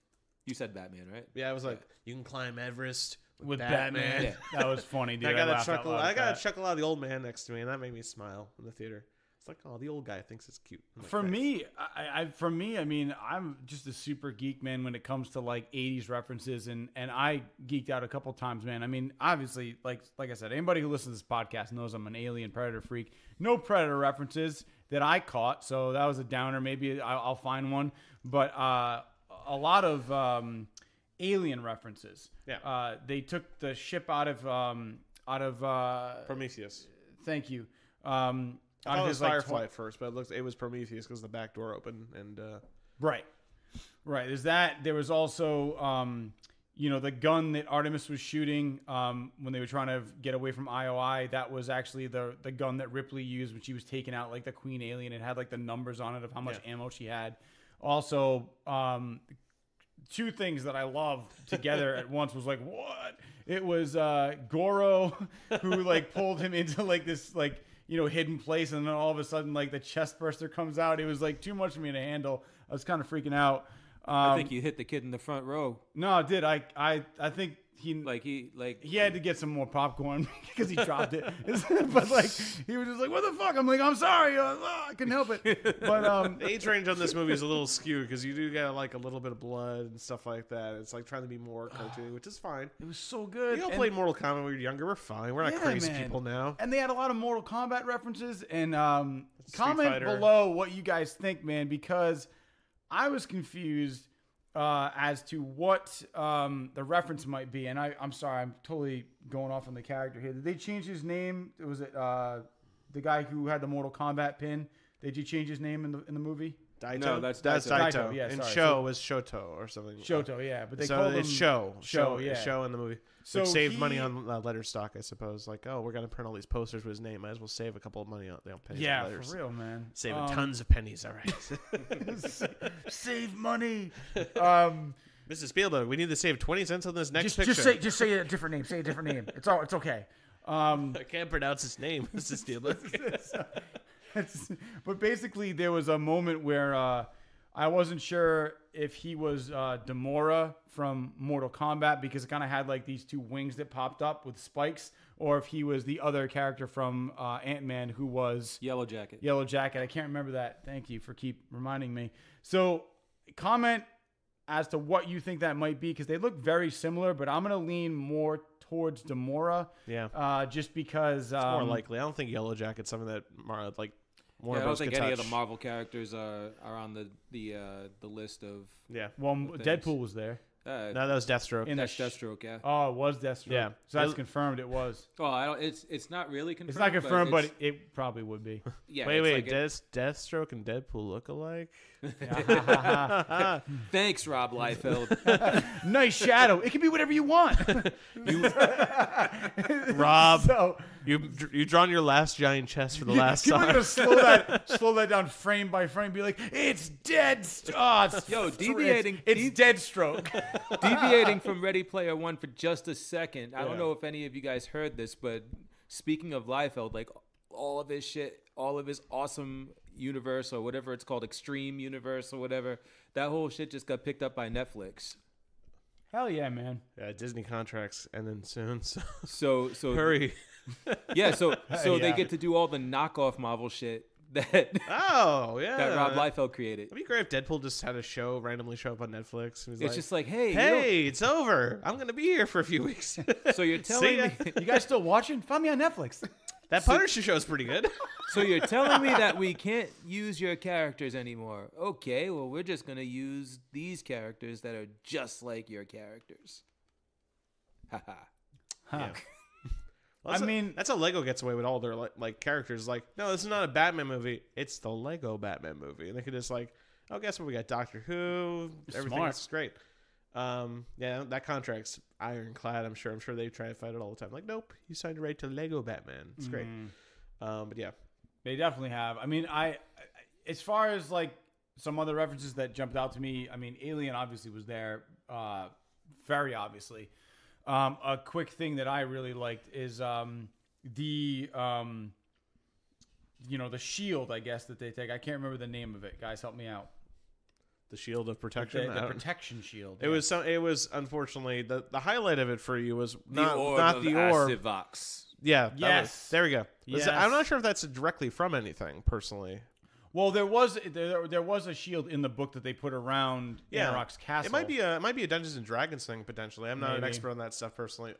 You said Batman, right? Yeah, I was like, you can climb Everest With Batman. Yeah. That was funny, dude. I got laughed a out chuckle. loud I at got that. a chuckle out of the old man next to me, and that made me smile in the theater. It's like, oh, the old guy thinks it's cute. I'm like, For "Thanks." me, I mean, I'm just a super geek, man, when it comes to like 80s references, and I geeked out a couple times, man. I mean, obviously, like I said, anybody who listens to this podcast knows I'm an Alien Predator freak. No Predator references that I caught, so that was a downer. Maybe I'll find one, but a lot of Alien references. Yeah. They took the ship out of Prometheus. Thank you. I thought it was Firefly at first, but it was Prometheus because the back door opened and. Right. There's that. There was also, the gun that Artemis was shooting when they were trying to get away from IOI. That was actually the gun that Ripley used when she was taking out like the Queen Alien. It had like the numbers on it of how much ammo she had. Also, two things that I loved together at once was like, what? It was Goro who like pulled him into like this like, hidden place, and then all of a sudden like the chest burster comes out. It was like too much for me to handle. I was kind of freaking out. I think you hit the kid in the front row. No, I did. I think he had to get some more popcorn because he dropped it. But like he was just like, what the fuck? I'm like, I'm sorry. I couldn't help it. But the age range on this movie is a little skewed because you do get like a little bit of blood and stuff like that. It's like trying to be more cartoony, which is fine. It was so good. We all played Mortal Kombat when we were younger. We're fine. We're not crazy people now. And they had a lot of Mortal Kombat references. And comment Fighter. below what you guys think, man, because I was confused as to what the reference might be. And I'm sorry, I'm totally going off on the character here. Did they change his name? Was it the guy who had the Mortal Kombat pin? Did you change his name in the movie? Daito? No, that's Daito. Daito, yeah, and sorry. Sho was Shoto or something. Shoto, yeah. But they so called him it's Sho. yeah. Sho in the movie. So Which saved money on letter stock, I suppose. Like, oh, we're going to print all these posters with his name. Might as well save a couple of money on pennies Yeah, on letters. for real, man. Saving tons of pennies, all right. Save money. Mrs. Spielberg, we need to save 20 cents on this next picture. Just say a different name. Say a different name. It's okay. I can't pronounce his name, Mrs. Spielberg. But basically, there was a moment where I wasn't sure if he was Gamora from Mortal Kombat because it kind of had like these two wings that popped up with spikes, or if he was the other character from Ant-Man who was Yellow Jacket. Yellow Jacket. I can't remember that. Thank you for keep reminding me. So comment as to what you think that might be because they look very similar, but I'm going to lean more towards Gamora. Yeah. Just because It's more likely. I don't think Yellow Jacket's something that like Warner I don't Bros. think could any of touch. the Marvel characters are on the list of. Yeah. well, things. Deadpool was there. No, that was Deathstroke. In That's the Deathstroke, yeah. Oh, it was Deathstroke. Yeah. So that's confirmed. It was. Well, I don't. It's not really confirmed. It's not confirmed, but it's- it probably would be. yeah. Wait, it's like Deathstroke and Deadpool look alike? Thanks, Rob Liefeld. Nice shadow. It can be whatever you want. Rob, So you drawn your last giant chest for the last people are time. gonna slow that down frame by frame. Be like, it's dead. Yo, deviating- It's Deadstroke. Deviating from Ready Player One for just a second. I Yeah. don't know if any of you guys heard this, but speaking of Liefeld, like all of his shit, all of his awesome universe or whatever it's called, Extreme Universe or whatever, that whole shit just got picked up by Netflix. Hell yeah, man. Yeah, Disney contracts ending soon. So So hurry. yeah, so Yeah. they get to do all the knockoff Marvel shit that Oh yeah. that Rob Liefeld created. It'd be great if Deadpool just had a show randomly show up on Netflix. And It's just like, hey, hey, it's over. I'm gonna be here for a few weeks. so you're telling See ya. me You guys still watching? Find me on Netflix. That Punisher show is pretty good. So you're telling me that we can't use your characters anymore? Okay, well, we're just gonna use these characters that are just like your characters. Haha. Huh. Well, that's how Lego gets away with all their like characters. Like, no, this is not a Batman movie. It's the Lego Batman movie, and they could just like, oh, guess what? We got Doctor Who. Everything's great. Yeah, that contract's ironclad. I'm sure they try to fight it all the time. Like, nope, you signed right to Lego Batman. It's great. But yeah, They definitely have. I mean, I as far as like some other references that jumped out to me, I mean, Alien obviously was there, very obviously. A quick thing that I really liked is the shield, I guess, that they take. I can't remember the name of it. Guys, help me out. the shield of protection. The protection shield. It was It was unfortunately the highlight of it for you was not the orb not of the orb. Asivox. Yeah. Yes. There we go. Yes. I'm not sure if that's directly from anything personally. Well, there was a shield in the book that they put around Anarok's castle. It might be a Dungeons and Dragons thing potentially. I'm not an expert on that stuff personally.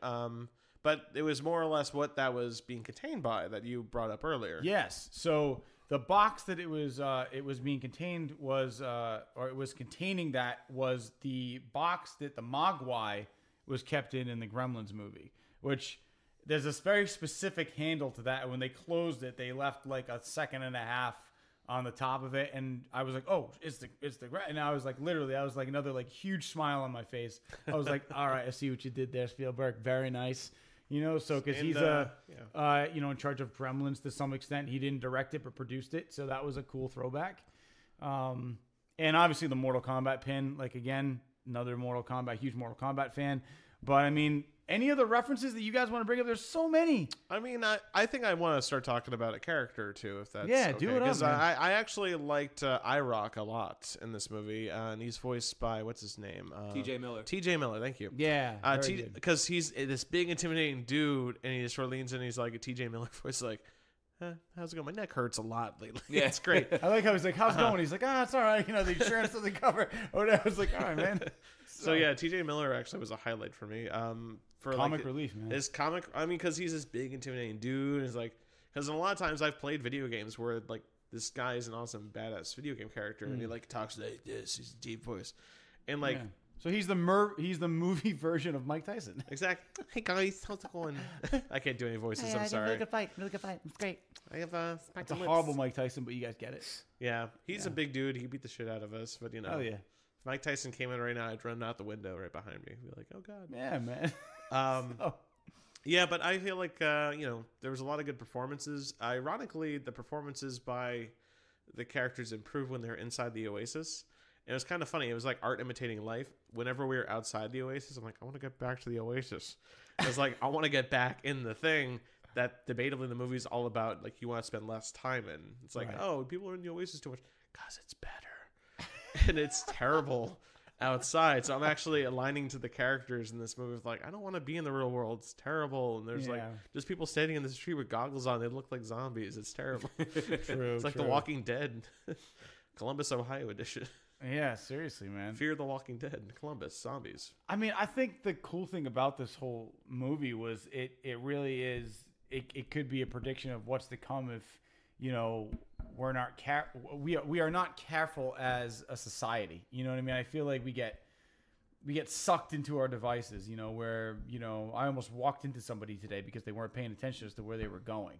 But it was more or less what that was being contained by that you brought up earlier. Yes. So the box that it was being contained was, or it was containing that was the box that the Mogwai was kept in the Gremlins movie, which there's this very specific handle to that. When they closed it, they left like a second and a half on the top of it, and I was like, "Oh, it's the," and I was like, literally, I was like another like huge smile on my face. I was like, "All right, I see what you did there, Spielberg. Very nice." So because he's in charge of Gremlins to some extent. He didn't direct it, but produced it, so that was a cool throwback. And obviously the Mortal Kombat pin, like again, another huge Mortal Kombat fan. But I mean, any other references that you guys want to bring up? There's so many. I mean, I think I want to start talking about a character or two, if that's do it up, because man. I actually liked IROC a lot in this movie, and he's voiced by what's his name? T.J. Miller. T.J. Miller, thank you. Yeah, good. Because he's this big, intimidating dude, and he just sort of leans in, and he's like a T.J. Miller voice, like, how's it going? My neck hurts a lot lately. Yeah, it's great. I like how he's like, how's it going? He's like, it's all right. The insurance doesn't cover. Or I was like, all right, man. So yeah, T.J. Miller actually was a highlight for me. For comic relief, man. His comic, I mean, because he's this big, intimidating dude. Is like, because a lot of times I've played video games where like this guy is an awesome, badass video game character, and he like talks like this. He's a deep voice, and like. Yeah. So he's the movie version of Mike Tyson. Exactly. Hey guys, how's it going? I can't do any voices. I'm sorry. Really good fight. It's great. I have it's a horrible Mike Tyson, but you guys get it. Yeah, he's a big dude. He beat the shit out of us, but Oh yeah. If Mike Tyson came in right now, I'd run out the window right behind me. I'd be like, oh god. Yeah, man. Yeah, but I feel like there was a lot of good performances. Ironically, the performances by the characters improved when they're inside the Oasis. And it was kind of funny. It was like art imitating life. Whenever we were outside the Oasis, I'm like, I want to get back to the Oasis. I was like, I want to get back in the thing that debatably the movie is all about. Like, you want to spend less time in. It's like, oh, people are in the Oasis too much. Because it's better. And it's terrible outside. So I'm actually aligning to the characters in this movie with like, I don't want to be in the real world. It's terrible. And there's like just people standing in the street with goggles on. They look like zombies. It's terrible. True. It's like The Walking Dead. Columbus, Ohio edition. Yeah, seriously, man. Fear the Walking Dead, Columbus, zombies. I mean, I think the cool thing about this whole movie was it really is, it could be a prediction of what's to come if, we're not we are not careful as a society. You know what I mean? I feel like we get sucked into our devices, where, I almost walked into somebody today because they weren't paying attention as to where they were going,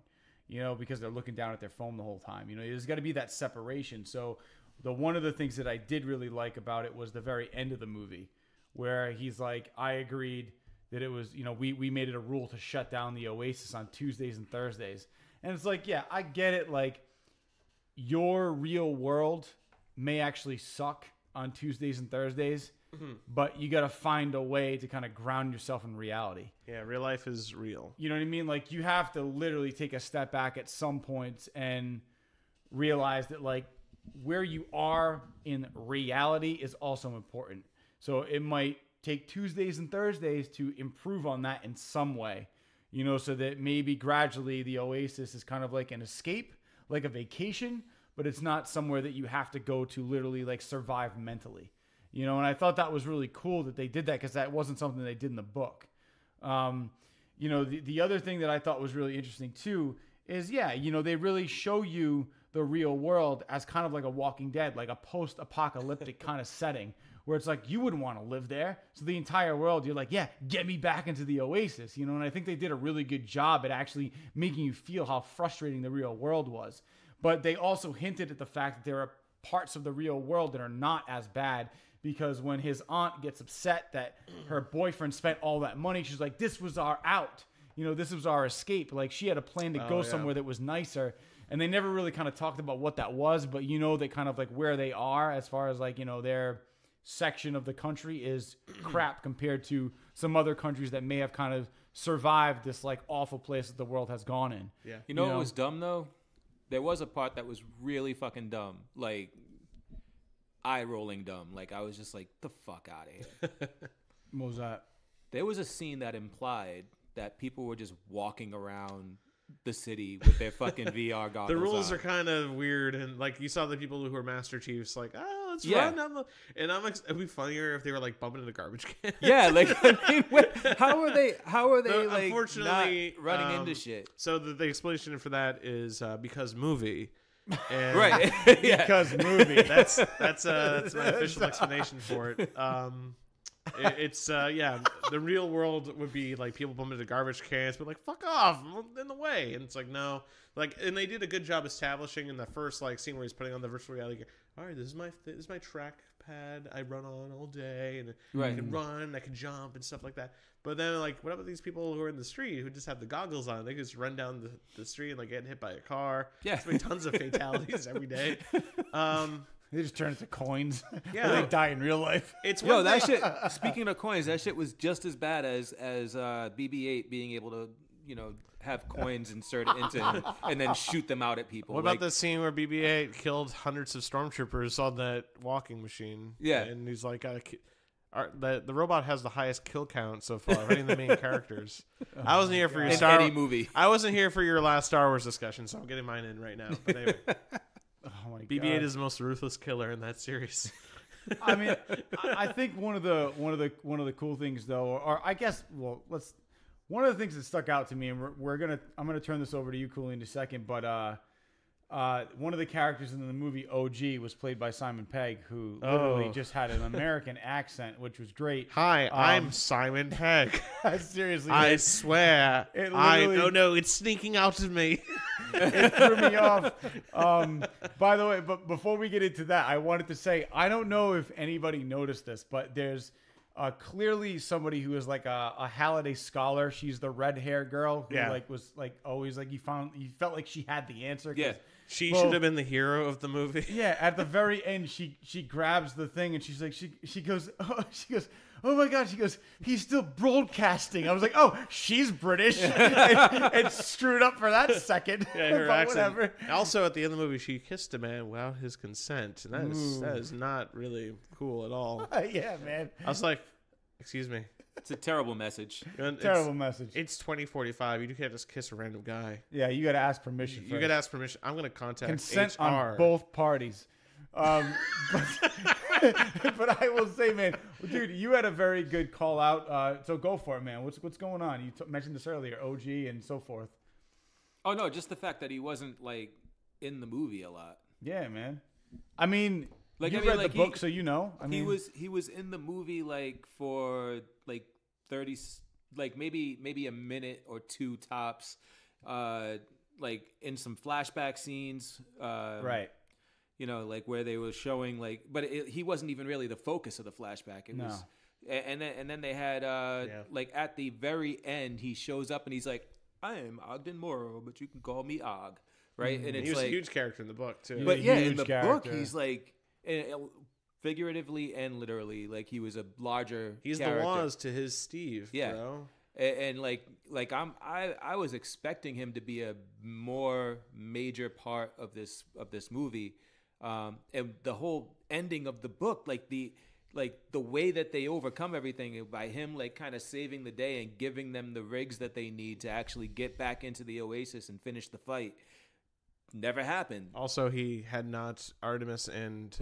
because they're looking down at their phone the whole time. There's got to be that separation. So one of the things that I did really like about it was the very end of the movie where he's like, I agreed that it was, we made it a rule to shut down the Oasis on Tuesdays and Thursdays. And it's like, yeah, I get it. Like, your real world may actually suck on Tuesdays and Thursdays, but you got to find a way to kind of ground yourself in reality. Yeah, real life is real. You know what I mean? Like, you have to literally take a step back at some points and realize that, like, where you are in reality is also important. So it might take Tuesdays and Thursdays to improve on that in some way, so that maybe gradually the Oasis is kind of like an escape, like a vacation, but it's not somewhere that you have to go to literally like survive mentally, and I thought that was really cool that they did that because that wasn't something they did in the book. The other thing that I thought was really interesting too is, they really show you the real world as kind of like a Walking Dead, like a post-apocalyptic kind of setting where it's like you wouldn't want to live there. So the entire world, you're like, yeah, get me back into the Oasis, and I think they did a really good job at actually making you feel how frustrating the real world was. But they also hinted at the fact that there are parts of the real world that are not as bad, because when his aunt gets upset that her boyfriend spent all that money, she's like, this was our out. This was our escape. Like, she had a plan to go somewhere that was nicer. And they never really kind of talked about what that was, but they kind of like where they are as far as like, their section of the country is crap compared to some other countries that may have kind of survived this like awful place that the world has gone in. Yeah. You know what was dumb though? There was a part that was really fucking dumb. Like, eye-rolling dumb. Like, I was just like, the fuck out of here. What was that? There was a scene that implied that people were just walking around the city with their fucking VR goggles The rules on. are kind of weird, and like you saw the people who are Master Chiefs, like, let's run down the. And it'd be funnier if they were like bumping into garbage cans. Yeah, like I mean, how are they like unfortunately, not running into shit? So the explanation for that is because movie. And Right. Yeah. Because movie. That's my official explanation for it. It's the real world would be like people bumping into garbage cans, but like fuck off, I'm in the way. And it's like no, like, and they did a good job establishing in the first like scene where he's putting on the virtual reality gear. All right, this is my track pad I run on all day, and I can run, I can jump and stuff like that. But then like, what about these people who are in the street who just have the goggles on? They just run down the street and like getting hit by a car. Yeah, there's been tons of fatalities every day. They just turn into coins. Yeah. They die in real life. It's Yo, one that thing- shit. Speaking of coins, that shit was just as bad as BB-8 being able to, have coins inserted into him and then shoot them out at people. What about the scene where BB-8 killed hundreds of stormtroopers on that walking machine? Yeah. And he's like, the robot has the highest kill count so far of any of the main characters. I wasn't here for your in any movie. I wasn't here for your last Star Wars discussion, so I'm getting mine in right now. But anyway, Oh my BB-8 God. is the most ruthless killer in that series. I mean, I think one of the cool things though, or I guess, one of the things that stuck out to me, and I'm gonna turn this over to you, Cooley, in a second, but one of the characters in the movie OG was played by Simon Pegg, who literally just had an American accent, which was great. Hi, I'm Simon Pegg. Seriously, I swear. It No, it's sneaking out of me. it threw me off. By the way, but before we get into that, I wanted to say, I don't know if anybody noticed this, but there's clearly somebody who is like a Halliday scholar. She's the red hair girl who was like always like you felt like she had the answer. Yeah. She should have been the hero of the movie. Yeah, at the very end, she grabs the thing and she's like, she goes, oh my God, she goes, he's still broadcasting. I was like, oh, she's British, and screwed up for that second. Yeah, her but accent. whatever. Also, at the end of the movie, she kissed a man without his consent, and that is not really cool at all. Yeah, man, I was like, excuse me. It's a terrible message. terrible message. It's 2045. You can't just kiss a random guy. Yeah, you got to ask permission. You got to ask permission. I'm going to contact consent HR. on both parties. But I will say, man, dude, you had a very good call out. So go for it, man. What's going on? You mentioned this earlier, OG and so forth. Oh no, just the fact that he wasn't like in the movie a lot. Yeah, man. I mean, Like, you I mean, read like, the book, so you know. I mean, he was in the movie like for like 30, like maybe a minute or two tops, like in some flashback scenes, right. Like where they were showing like, but he wasn't even really the focus of the flashback. It was, and then they had like at the very end, he shows up and he's like, I am Ogden Morrow, but you can call me Og, right? And it's He was like a huge character in the book too. But yeah, in huge the character. book, he's like, figuratively and literally, like he was a larger. He's character. the Waz to his Steve, Yeah. bro. And like I was expecting him to be a more major part of this movie, and the whole ending of the book, like the way that they overcome everything by him like kind of saving the day and giving them the rigs that they need to actually get back into the Oasis and finish the fight. Never happened. Also, he had not, Artemis and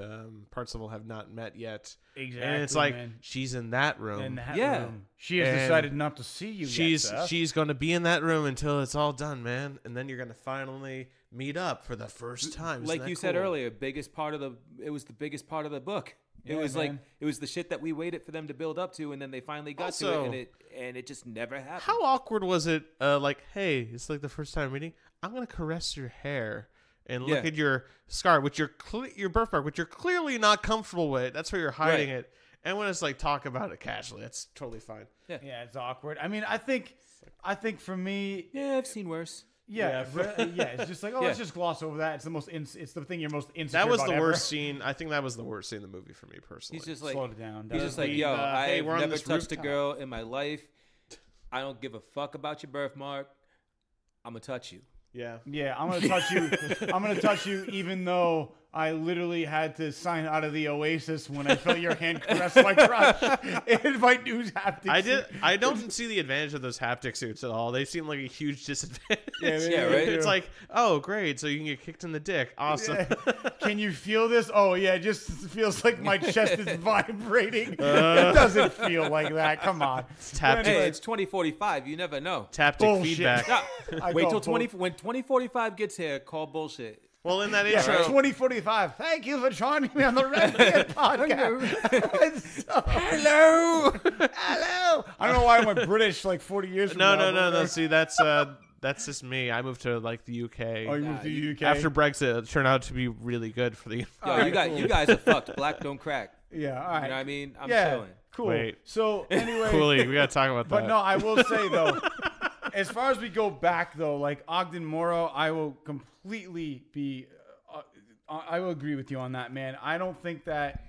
Parzival have not met yet. Exactly. And it's like, man. she's in that room. In that Yeah. room. She has And decided not to see you yet, Seth. She's going to be in that room until it's all done, man. And then you're going to finally meet up for the first time. Isn't Like that you said cool? earlier, it was the biggest part of the book. It Yeah, was man. like it was the shit that we waited for them to build up to, and then they finally got to Also, it, and it just never happened. How awkward was it? Like, hey, it's like the first time meeting. I'm going to caress your hair and look Yeah. at your scar, which your birthmark, which you're clearly not comfortable with. That's where you're hiding Right. it. And when it's like talk about it casually, that's totally fine. Yeah, it's awkward. I mean, I think for me, Yeah, I've seen worse. it's just like, let's just gloss over that. It's the it's the thing you're most insecure That was about the ever. worst scene. I think that was the worst scene in the movie for me personally. He's just like Slow it down. he's just like, We, yo, hey, I've we're on never this touched a rooftop. girl in my life. I don't give a fuck about your birthmark. I'm gonna touch you. yeah. Yeah, I'm gonna touch you. I'm gonna touch you, even though I literally had to sign out of the Oasis when I felt your hand caress my crotch in my news haptics. I don't see the advantage of those haptic suits at all. They seem like a huge disadvantage. Yeah, right? It's like, oh, great. So you can get kicked in the dick. Awesome. Yeah. Can you feel this? Oh, yeah. It just feels like my chest is vibrating. It doesn't feel like that. Come on. It's haptic. Hey, it's 2045. You never know. Taptic Bullshit. feedback. No, wait till when 2045 gets here. Call bullshit. Well, in that Yeah, intro, 2045. Thank you for joining me on the RedBeard Podcast. Hello. Hello. I don't know why I went British like 40 years from now. No. See, that's just me. I moved to like the UK. Oh, you moved to the UK? After Brexit. It turned out to be really good for the. Yo, you guys are fucked. Black don't crack. Yeah, all right. You know what I mean? I'm yeah, chilling. cool. Wait. So, anyway. Cooley, we got to talk about that. But no, I will say, though, as far as we go back, though, like Ogden Morrow, I will completely be I will agree with you on that, man. I don't think that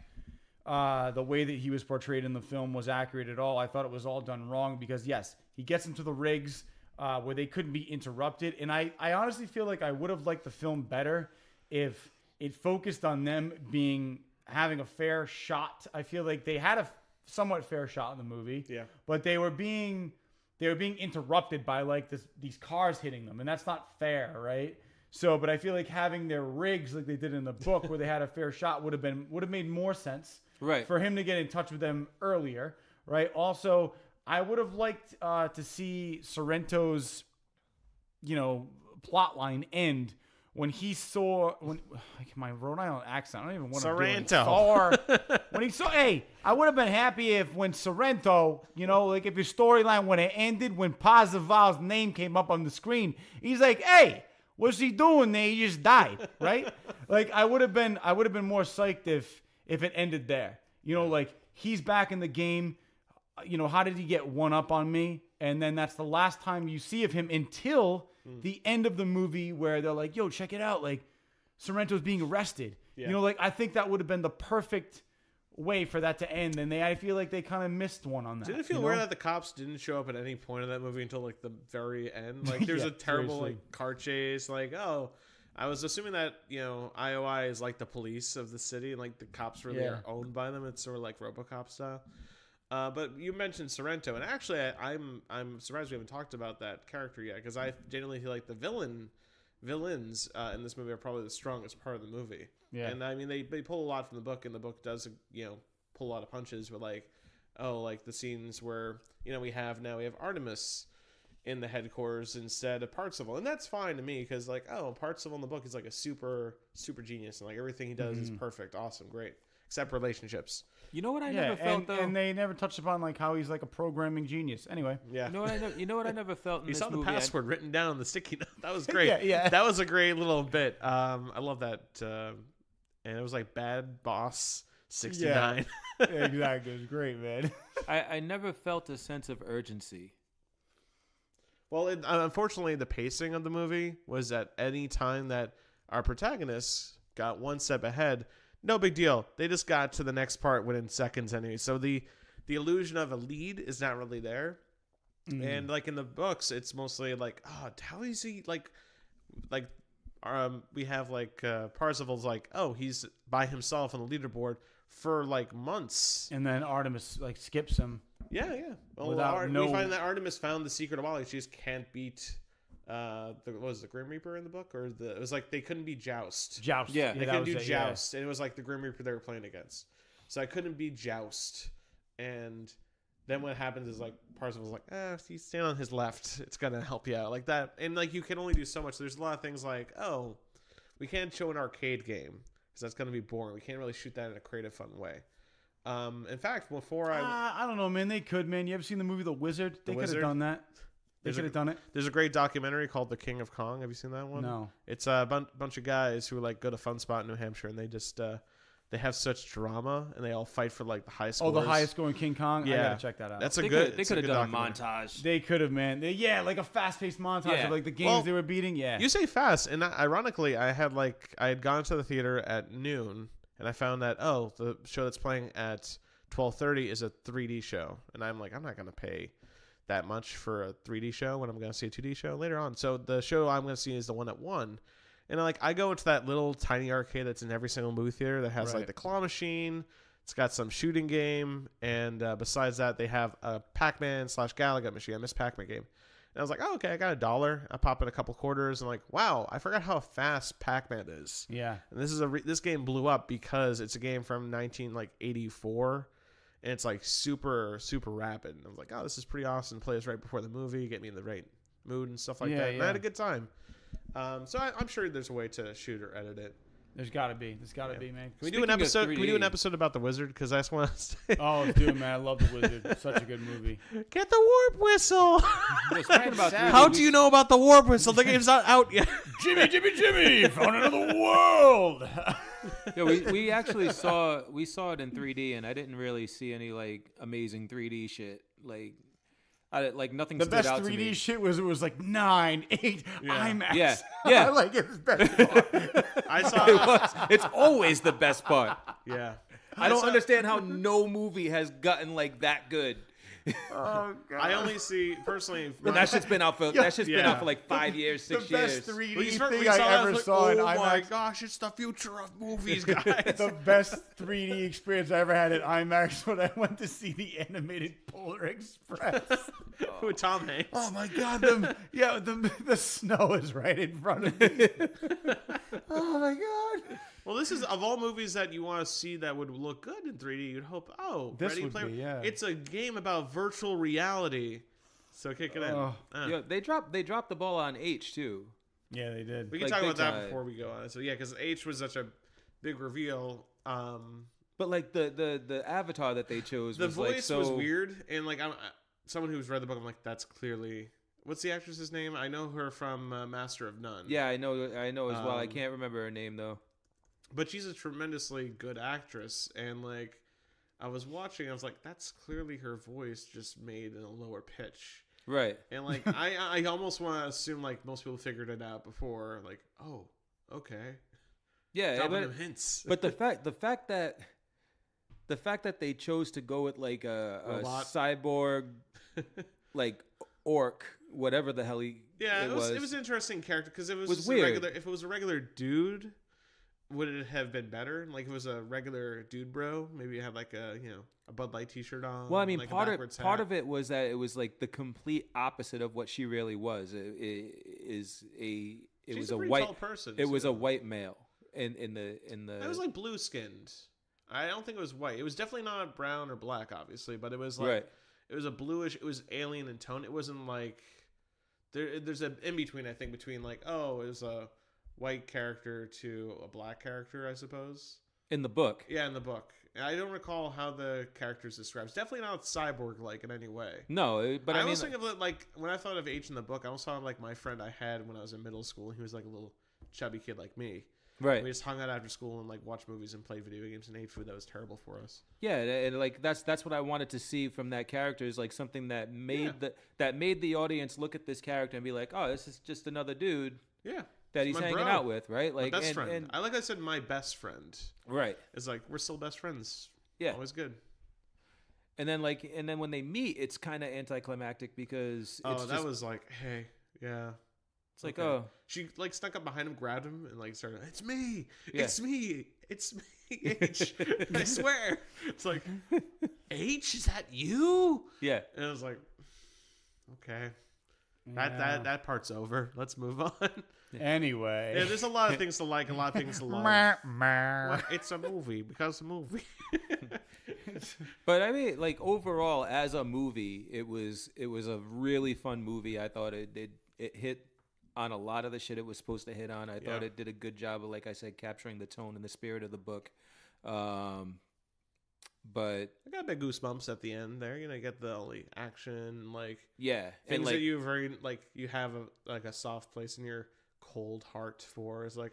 the way that he was portrayed in the film was accurate at all. I thought it was all done wrong because, yes, he gets into the rigs where they couldn't be interrupted. And I honestly feel like I would have liked the film better if it focused on them having a fair shot. I feel like they had a somewhat fair shot in the movie. Yeah. But they were being interrupted by like these cars hitting them, and that's not fair, right? So, but I feel like having their rigs like they did in the book, where they had a fair shot, would have made more sense, Right. For him to get in touch with them earlier, right? Also, I would have liked to see Sorrento's, plot line end when he saw like my Rhode Island accent. I don't even want to Sorrento. When he saw, I would have been happy if when Sorrento, like if your storyline when it ended, when Pazaval's name came up on the screen, he's like, hey. What's he doing there? He just died, right? Like I would have been more psyched if it ended there. Like he's back in the game. How did he get one up on me? And then that's the last time you see of him until the end of the movie where they're like, yo, check it out. Like Sorrento's being arrested. Yeah. I think that would have been the perfect way for that to end, and I feel like they kind of missed one on that. Didn't it feel weird that the cops didn't show up at any point of that movie until like the very end? Like there's Yeah, a terrible seriously. like car chase. Like, oh, I was assuming that IOI is like the police of the city, and like the cops really are owned by them. It's sort of like RoboCop style. But you mentioned Sorrento, and actually I'm surprised we haven't talked about that character yet, because I genuinely feel like the villains in this movie are probably the strongest part of the movie. Yeah. And I mean they pull a lot from the book, and the book does pull a lot of punches with like the scenes where we have Artemis in the headquarters instead of Parzival, and that's fine to me because like Parzival in the book is like a super genius, and like everything he does is perfect, awesome, great, except relationships. You know what I never felt though, and they never touched upon like how he's like a programming genius. Anyway, Yeah. You know what I never felt in You this saw the movie. password written down on the sticky note. That was great. Yeah. That was a great little bit. I love that. And it was like Bad Boss 69. Yeah, exactly. It was great, man. I never felt a sense of urgency. Well, unfortunately, the pacing of the movie was at any time that our protagonists got one step ahead, no big deal. They just got to the next part within seconds anyway. So the illusion of a lead is not really there. And like in the books, it's mostly like, how is he like we have like Parzival's like, he's by himself on the leaderboard for like months, And then Artemis like skips him. Yeah. Well, we find that Artemis found the secret of Wally. She just can't beat was the Grim Reaper in the book, or it was like they couldn't be Joust. Yeah, They couldn't do Joust, and it was like the Grim Reaper they were playing against. So I couldn't be Joust, and then what happens is like Parzival's like, if you stand on his left, it's gonna help you out like that. And like you can only do so much. There's a lot of things like, we can't show an arcade game because that's gonna be boring. We can't really shoot that in a creative, fun way. In fact, before I don't know, man. They could, man. You ever seen the movie The Wizard? They could have Wizard? done that. They could have done it. There's a great documentary called The King of Kong. Have you seen that one? No. It's a bunch of guys who like go to Fun Spot in New Hampshire, and they just they have such drama, and they all fight for like the high scores. Oh, the highest scoring King Kong? Yeah. I gotta check that out. That's a They good. could have done a documentary. montage. They could have, man. Like a fast-paced montage of like the games they were beating. Yeah. You say fast, and ironically, I had gone to the theater at noon, and I found that the show that's playing at 12:30 is a 3D show, and I'm like, I'm not gonna pay that much for a 3D show when I'm gonna see a 2D show later on. So the show I'm gonna see is the one at 1, And like I go into that little tiny arcade that's in every single movie theater that has like Right. the claw machine. It's got some shooting game, and besides that, they have a Pac-Man / Galaga machine. I miss Pac-Man game. And I was like, oh, okay, I got $1. I pop in a couple quarters, and like, wow, I forgot how fast Pac-Man is. Yeah. And this is this game blew up because it's a game from 1984, and it's like super rapid. And I was like, oh, this is pretty awesome. Play this right before the movie, get me in the right mood and stuff like that. And I had a good time. So I'm sure there's a way to shoot or edit it. There's got to be. There's got to be, man. Can we do an episode? Can we do an episode about the Wizard? Because I just want to say, Oh, dude, man, I love The Wizard. It's such a good movie. get the warp whistle. Speaking about 3D, How do you know about the warp whistle? The game's not out yet. Jimmy, found another world. Yeah, we actually saw it in 3D, and I didn't really see any like amazing 3D shit. Like nothing The stood best out to 3D me. shit was 9, 8 IMAX. Yeah. I like it's best part. I saw. It's always the best part. Yeah. I don't understand how no movie has gotten like that good. Oh god. I only see personally. But that shit's been out for been out for like 5 years, 6 the years. best 3D When you thing I ever saw in oh my IMAX. gosh, it's the future of movies, guys. The best 3D experience I ever had at IMAX when I went to see the animated Polar Express. With Tom Hanks. Oh my god, the snow is right in front of me. Oh my god. Well, this is of all movies that you want to see that would look good in 3D. You'd hope, This Ready would Player. be, yeah. It's a game about virtual reality. So kick it in. Yeah, they dropped the ball on H too. Yeah, they did. We can like talk big about that time. before we go on. So yeah, because H was such a big reveal. But like the avatar that they chose The was voice like so was weird, and like someone who's read the book, I'm like, that's clearly. What's the actress's name? I know her from Master of None. Yeah, I know as well. I can't remember her name though. But she's a tremendously good actress, and like I was watching, I was like, that's clearly her voice just made in a lower pitch. Right. And like I almost want to assume like most people figured it out before, like, oh, okay. Yeah, Dropping them hints. but the fact that they chose to go with like a Robot. cyborg like orc, whatever the hell he it was an interesting character because it was just weird. a regular. If it was a regular dude, would it have been better? Like if it was a regular dude, bro, maybe you have like a Bud Light T-shirt on. Well, I mean, like a part backwards of hat. it was that it was like the complete opposite of what she really was. It She's was a a pretty white tall person. it was too. a white male in the It was like blue skinned. I don't think it was white. It was definitely not brown or black, obviously, but it was like right. it was a bluish. It was alien in tone. It wasn't like there's an in between. I think between like it was a white character to a black character, I suppose. In the book. Yeah, in the book. I don't recall how the character's described. It's definitely not cyborg-like in any way. No, but I I mean, almost think of it like when I thought of H in the book, I almost thought of like my friend I had when I was in middle school. He was like a little chubby kid like me. right. We just hung out after school and like watched movies and played video games and ate food that was terrible for us. Yeah, and like that's what I wanted to see from that character is like something that made the audience look at this character and be like, oh, this is just another dude Yeah. that It's he's my hanging bro. out with, right? My Like best and, friend. and I said my best friend. right. It's like we're still best friends. Yeah. Always good. And then when they meet, it's kind of anticlimactic because Oh, it's that just, was like, hey, yeah. it's like, okay. oh, She like snuck up behind him, grabbed him, and like started. It's me. Yeah. It's me. It's me. H. I swear. It's like, H, is that you? yeah. And I was like, okay, Yeah. that part's over. Let's move on. Anyway. Yeah, there's a lot of things to like, and a lot of things to love. Well, it's a movie because it's a movie. But I mean, like overall, as a movie, it was a really fun movie. I thought it hit on a lot of the shit it was supposed to hit on. I thought it did a good job of, like I said, capturing the tone and the spirit of the book. But I got big goosebumps at the end there. You get the only action, like yeah, things and like that you very like. You have a soft place in your cold heart for. It's like,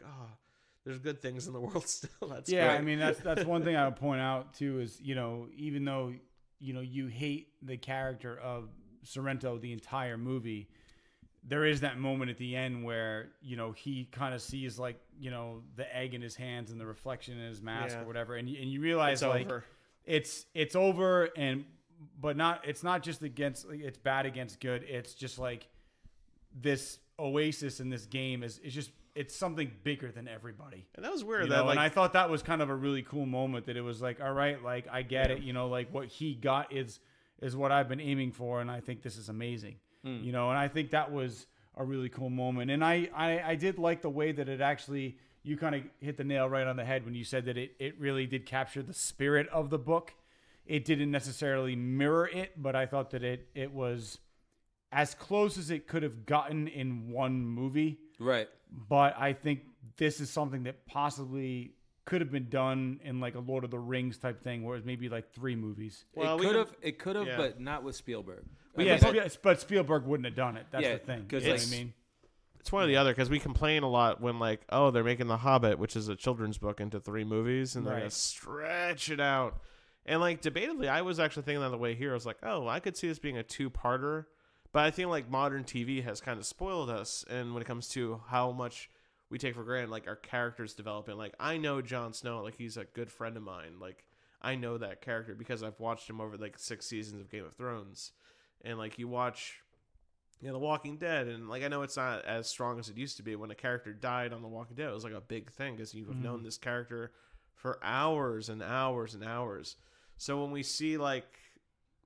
there's good things in the world still. That's Yeah, great. I mean that's one thing I would point out too is even though you hate the character of Sorrento the entire movie, there is that moment at the end where he kind of sees like the egg in his hands and the reflection in his mask Yeah. or whatever, and you realize It's like over. it's over but it's not just against like, it's bad against good. It's just like this oasis in this game is just it's something bigger than everybody. And that was weird. You that know, like, and I thought that was kind of a really cool moment that it was like, all right, like I get it, you know, like what he got is what I've been aiming for, and I think this is amazing. You know, and I think that was a really cool moment. And I did like the way that it actually, you kind of hit the nail right on the head when you said that it really did capture the spirit of the book. It didn't necessarily mirror it, but I thought that it was as close as it could have gotten in one movie. Right. But I think this is something that possibly could have been done in like a Lord of the Rings type thing, where it's maybe like 3 movies. well, It could have, but not with Spielberg. But Spielberg wouldn't have done it. That's the thing. Because You know what I mean, it's one or the other, because we complain a lot when like, oh, they're making The Hobbit, which is a children's book, into 3 movies, and they're gonna stretch it out. And like debatably, I was actually thinking that the way here. I was like, oh, I could see this being a 2-parter, but I think like modern TV has kind of spoiled us, and when it comes to how much we take for granted, like our characters developing. Like I know Jon Snow, like he's a good friend of mine. Like I know that character because I've watched him over like 6 seasons of Game of Thrones, and like you watch, you know, The Walking Dead, and like I know it's not as strong as it used to be. When a character died on The Walking Dead, it was like a big thing because you have known this character for hours and hours and hours. So when we see like,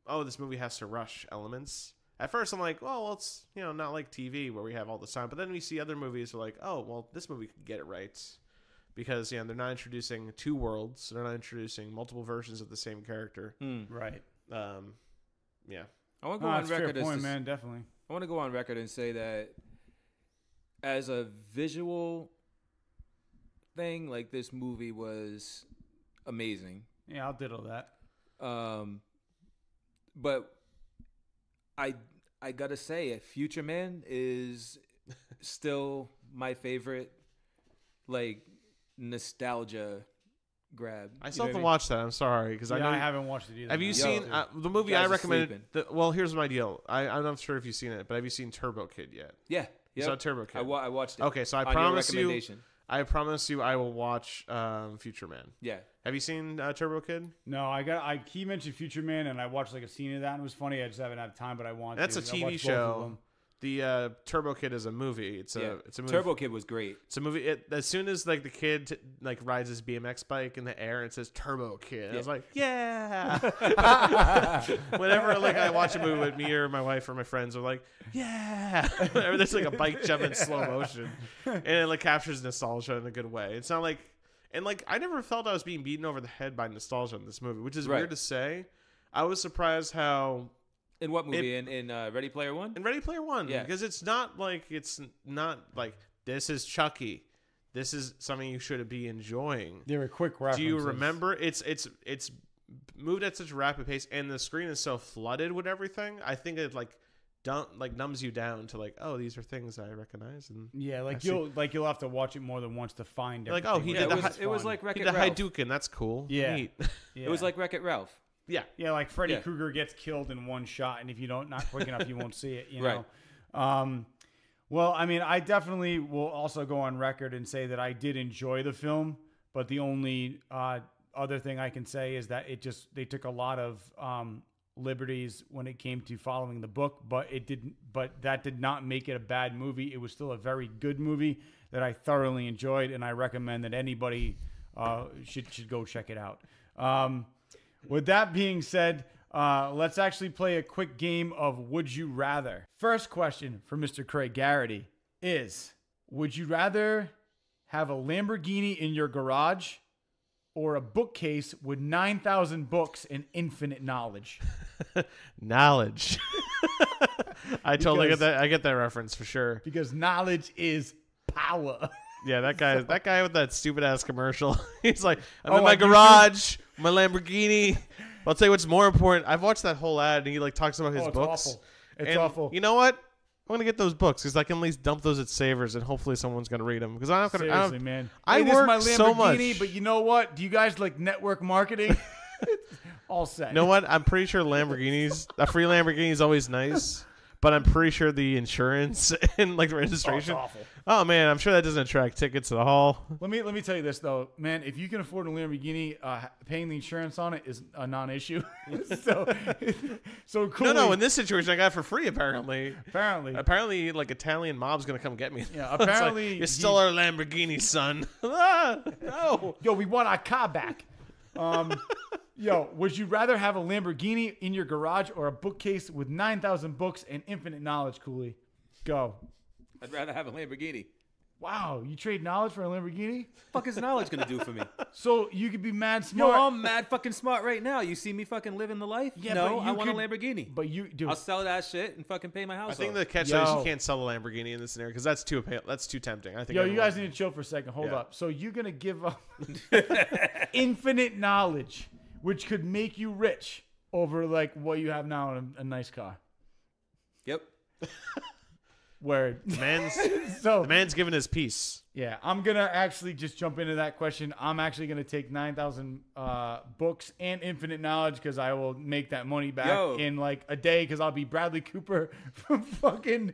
oh, this movie has to rush elements. At first, I'm like, well, it's, you know, not like TV where we have all this time. But then we see other movies where like, oh, well, this movie could get it right. Because, yeah, they're not introducing 2 worlds. They're not introducing multiple versions of the same character. right? Yeah. I want to go on record fair point, man. Definitely. I want to go on record and say that as a visual thing, like this movie was amazing. Yeah, I'll diddle that. But I gotta say, Future Man is still my favorite, like, nostalgia grab. I still have to watch that. I'm sorry, because I haven't watched it either. Have you seen the movie I recommended? Well, here's my deal. I'm not sure if you've seen it, but have you seen Turbo Kid yet? Yeah. You saw Turbo Kid? I watched it. Okay, so I promise you I will watch Future Man. Yeah. Have you seen Turbo Kid? No, he mentioned Future Man, and I watched like a scene of that, and it was funny. I just haven't had time, but I want That's to. That's a TV show. The Turbo Kid is a movie. It's a movie. Turbo Kid was great. It's a movie. As soon as like the kid like rides his BMX bike in the air, it says Turbo Kid. I was like, yeah. Whenever like I watch a movie with me or my wife or my friends, are like, yeah. There's like a bike jump in slow motion, and it like captures nostalgia in a good way. It's not like, and like I never felt I was being beaten over the head by nostalgia in this movie, which is weird to say. I was surprised how. In what movie? In Ready Player One? In Ready Player One. Yeah. Because it's not like this is Chucky. This is something you should be enjoying. They were quick references. Do you remember? It's moved at such a rapid pace, and the screen is so flooded with everything. I think it numbs you down to like, oh, these are things I recognize. And yeah, like you'll have to watch it more than once to find it. Like, oh, it was like Wreck-It Ralph. Hadouken. That's cool. Yeah. Neat. It was like Wreck-It Ralph. Yeah, like Freddy Krueger gets killed in one shot, and if you not quick enough, you won't see it. You know. Right. Well, I mean, I definitely will also go on record and say that I did enjoy the film, but the only other thing I can say is that they took a lot of liberties when it came to following the book, but that did not make it a bad movie. It was still a very good movie that I thoroughly enjoyed, and I recommend that anybody should go check it out. With that being said, let's actually play a quick game of Would You Rather. First question for Mr. Craig Garrity is, would you rather have a Lamborghini in your garage or a bookcase with 9,000 books and infinite knowledge? Knowledge. I totally get that. I get that reference for sure. Because knowledge is power. Yeah, that guy with that stupid ass commercial. He's like, I'm in my garage, my Lamborghini. I'll tell you what's more important. I've watched that whole ad, and he like talks about his books. Awful. It's awful. You know what? I'm gonna get those books because I can at least dump those at Savers, and hopefully someone's gonna read them. Because I'm not gonna. Seriously, man. I work my Lamborghini, so much. But you know what? Do you guys like network marketing? All set. You know what? I'm pretty sure Lamborghinis, a free Lamborghini is always nice. but I'm pretty sure the insurance and like the registration. Oh, it's awful. Oh man, I'm sure that doesn't attract tickets at all. Let me tell you this though, man. If you can afford a Lamborghini, paying the insurance on it is a non-issue. so cool. No. In this situation, I got it for free. Apparently, like Italian mob's gonna come get me. Yeah, It's apparently like, you stole our Lamborghini, son. No. Yo, we want our car back. Yo, would you rather have a Lamborghini in your garage or a bookcase with 9,000 books and infinite knowledge, Cooley? Go. I'd rather have a Lamborghini. Wow, you trade knowledge for a Lamborghini? Fuck is knowledge gonna do for me? So you could be mad Yo, smart. I'm mad fucking smart right now. You see me fucking living the life? Yeah, no, but you I want a could- Lamborghini. But you do. I'll sell that shit and fucking pay my house I think off. the catch is you can't sell a Lamborghini in this scenario because that's too tempting. I think. Yo, you guys need to chill for a second. Hold Yeah. up. So you're gonna give up infinite knowledge, which could make you rich, over like what you have now in a nice car. Yep. Word. The So man's giving his piece. yeah, I'm gonna actually just jump into that question. I'm actually gonna take 9,000 books and infinite knowledge because I will make that money back in like a day because I'll be Bradley Cooper from fucking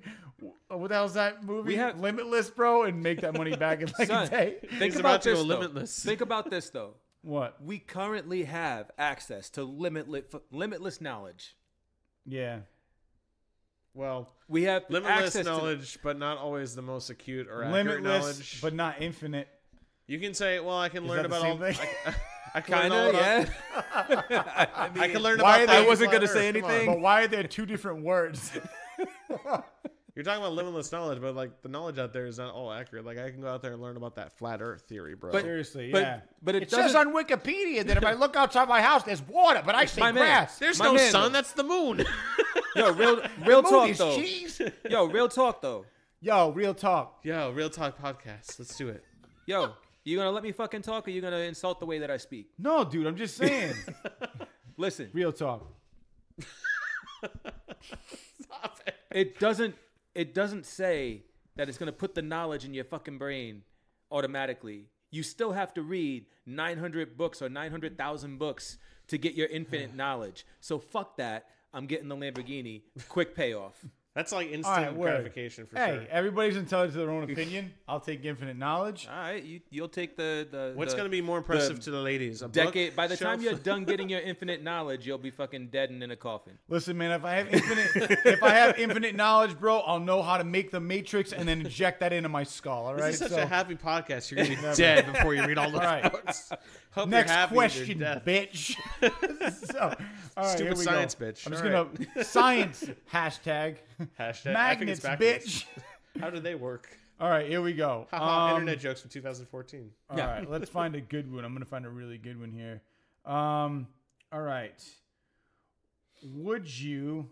what the hell's that movie? We have- Limitless, bro, and make that money back in like Son, a day. Think He's about about to this, go though. limitless. Think about this though. What? We currently have access to limitless knowledge. Yeah. Well, We have limitless access knowledge, but not always the most acute or accurate Limitless, knowledge. but not infinite. You can say, "Well, I can Is learn that the about same all." thing? I can Kind learn all of, about. yeah. I can learn Why about. are they- I wasn't going gonna to say anything. But why are there two different words? You're talking about limitless knowledge, but like the knowledge out there is not all accurate. Like I can go out there and learn about that flat Earth theory, bro. But- Seriously, but, yeah. But it, It doesn't. says on Wikipedia that if I look outside my house, there's water, but I see My man. grass. There's My no man, sun. though. That's the moon. Yo, real talk Movies, though. cheese. Yo, real talk though. Yo, real talk. Yo, real talk podcast. Let's do it. Yo, you gonna let me fucking talk, or you gonna insult the way that I speak? No, dude, I'm just saying. Listen, Real talk. Stop it. it doesn't say that it's gonna put the knowledge in your fucking brain automatically. You still have to read 900 books or 900,000 books to get your infinite knowledge. So fuck that. I'm getting the Lamborghini. Quick payoff. That's like All instant right, word. gratification for Hey, sure. everybody's entitled to their own opinion. I'll take infinite knowledge. All right, you'll take the What's the going to be more impressive to the ladies? A decade. By the bookshelf? time you're done getting your infinite knowledge, you'll be fucking dead and in a coffin. Listen, man, if I have infinite knowledge, bro, I'll know how to make the Matrix and then inject that into my skull. All right. This is such So, a happy podcast. You're going to be dead before you read all those right. books. Hope next you're happy question, with your death. bitch. So, all right, Stupid here we science, go. bitch. I'm just All gonna science hashtag Hashtag, magnets, I think it's bitch. backwards. How do they work? All right, here we go. Haha, internet jokes from 2014. All right, let's find a good one. I'm gonna find a really good one here. All right. Would you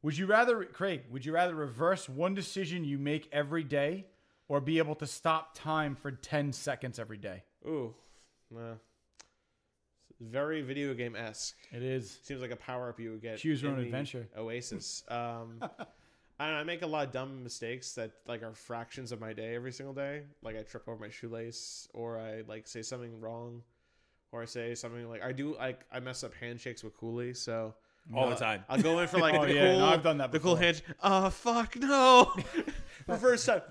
rather, Craig? Would you rather reverse one decision you make every day, or be able to stop time for 10 seconds every day? Ooh. Very video game esque. It is. Seems like a power up you would get. Choose your in own the adventure. Oasis. I don't know, I make a lot of dumb mistakes that like are fractions of my day every single day. Like I trip over my shoelace, or I like say something wrong, or I say something like I mess up handshakes with Cooley. So All the time. I'll go in for like Oh, the yeah, cool. no, I've done that The cool before. handshake. Oh fuck no! Reverse time.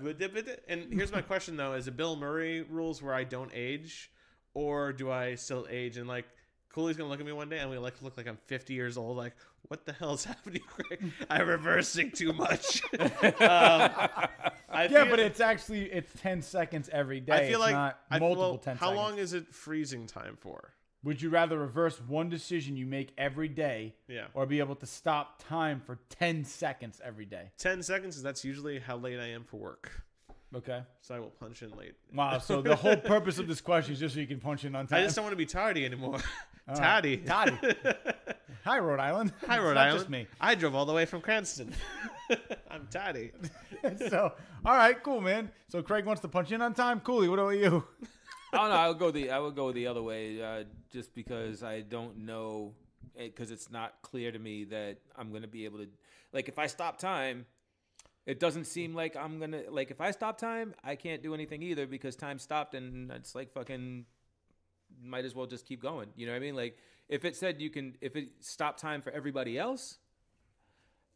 And here's my question though: is it Bill Murray rules where I don't age, or do I still age? And like Cooley's gonna look at me one day and I'm gonna look like I'm 50 years old. Like, what the hell is happening, Craig? I'm reversing too much. But it's 10 seconds every day. I feel it's like not I feel- multiple 10 how seconds. long is it freezing time for? Would you rather reverse one decision you make every day, Yeah. or be able to stop time for 10 seconds every day? 10 seconds, because that's usually how late I am for work. Okay. So I will punch in late. Wow. So the whole purpose of this question is just so you can punch in on time. I just don't want to be tardy anymore. All Toddy. right. Toddy. Hi, Rhode Island. Hi, It's Rhode not Island. Just me. I drove all the way from Cranston. I'm Toddy. So, all right, cool, man. So Craig wants to punch in on time. Cooley, what about you? I don't know. I would go the other way, just because I don't know, because it's not clear to me that I'm gonna be able to. Like, if I stop time, it doesn't seem like I'm gonna. Like, if I stop time, I can't do anything either because time stopped, and it's like fucking. Might as well just keep going. You know what I mean? Like, if it said if it stopped time for everybody else,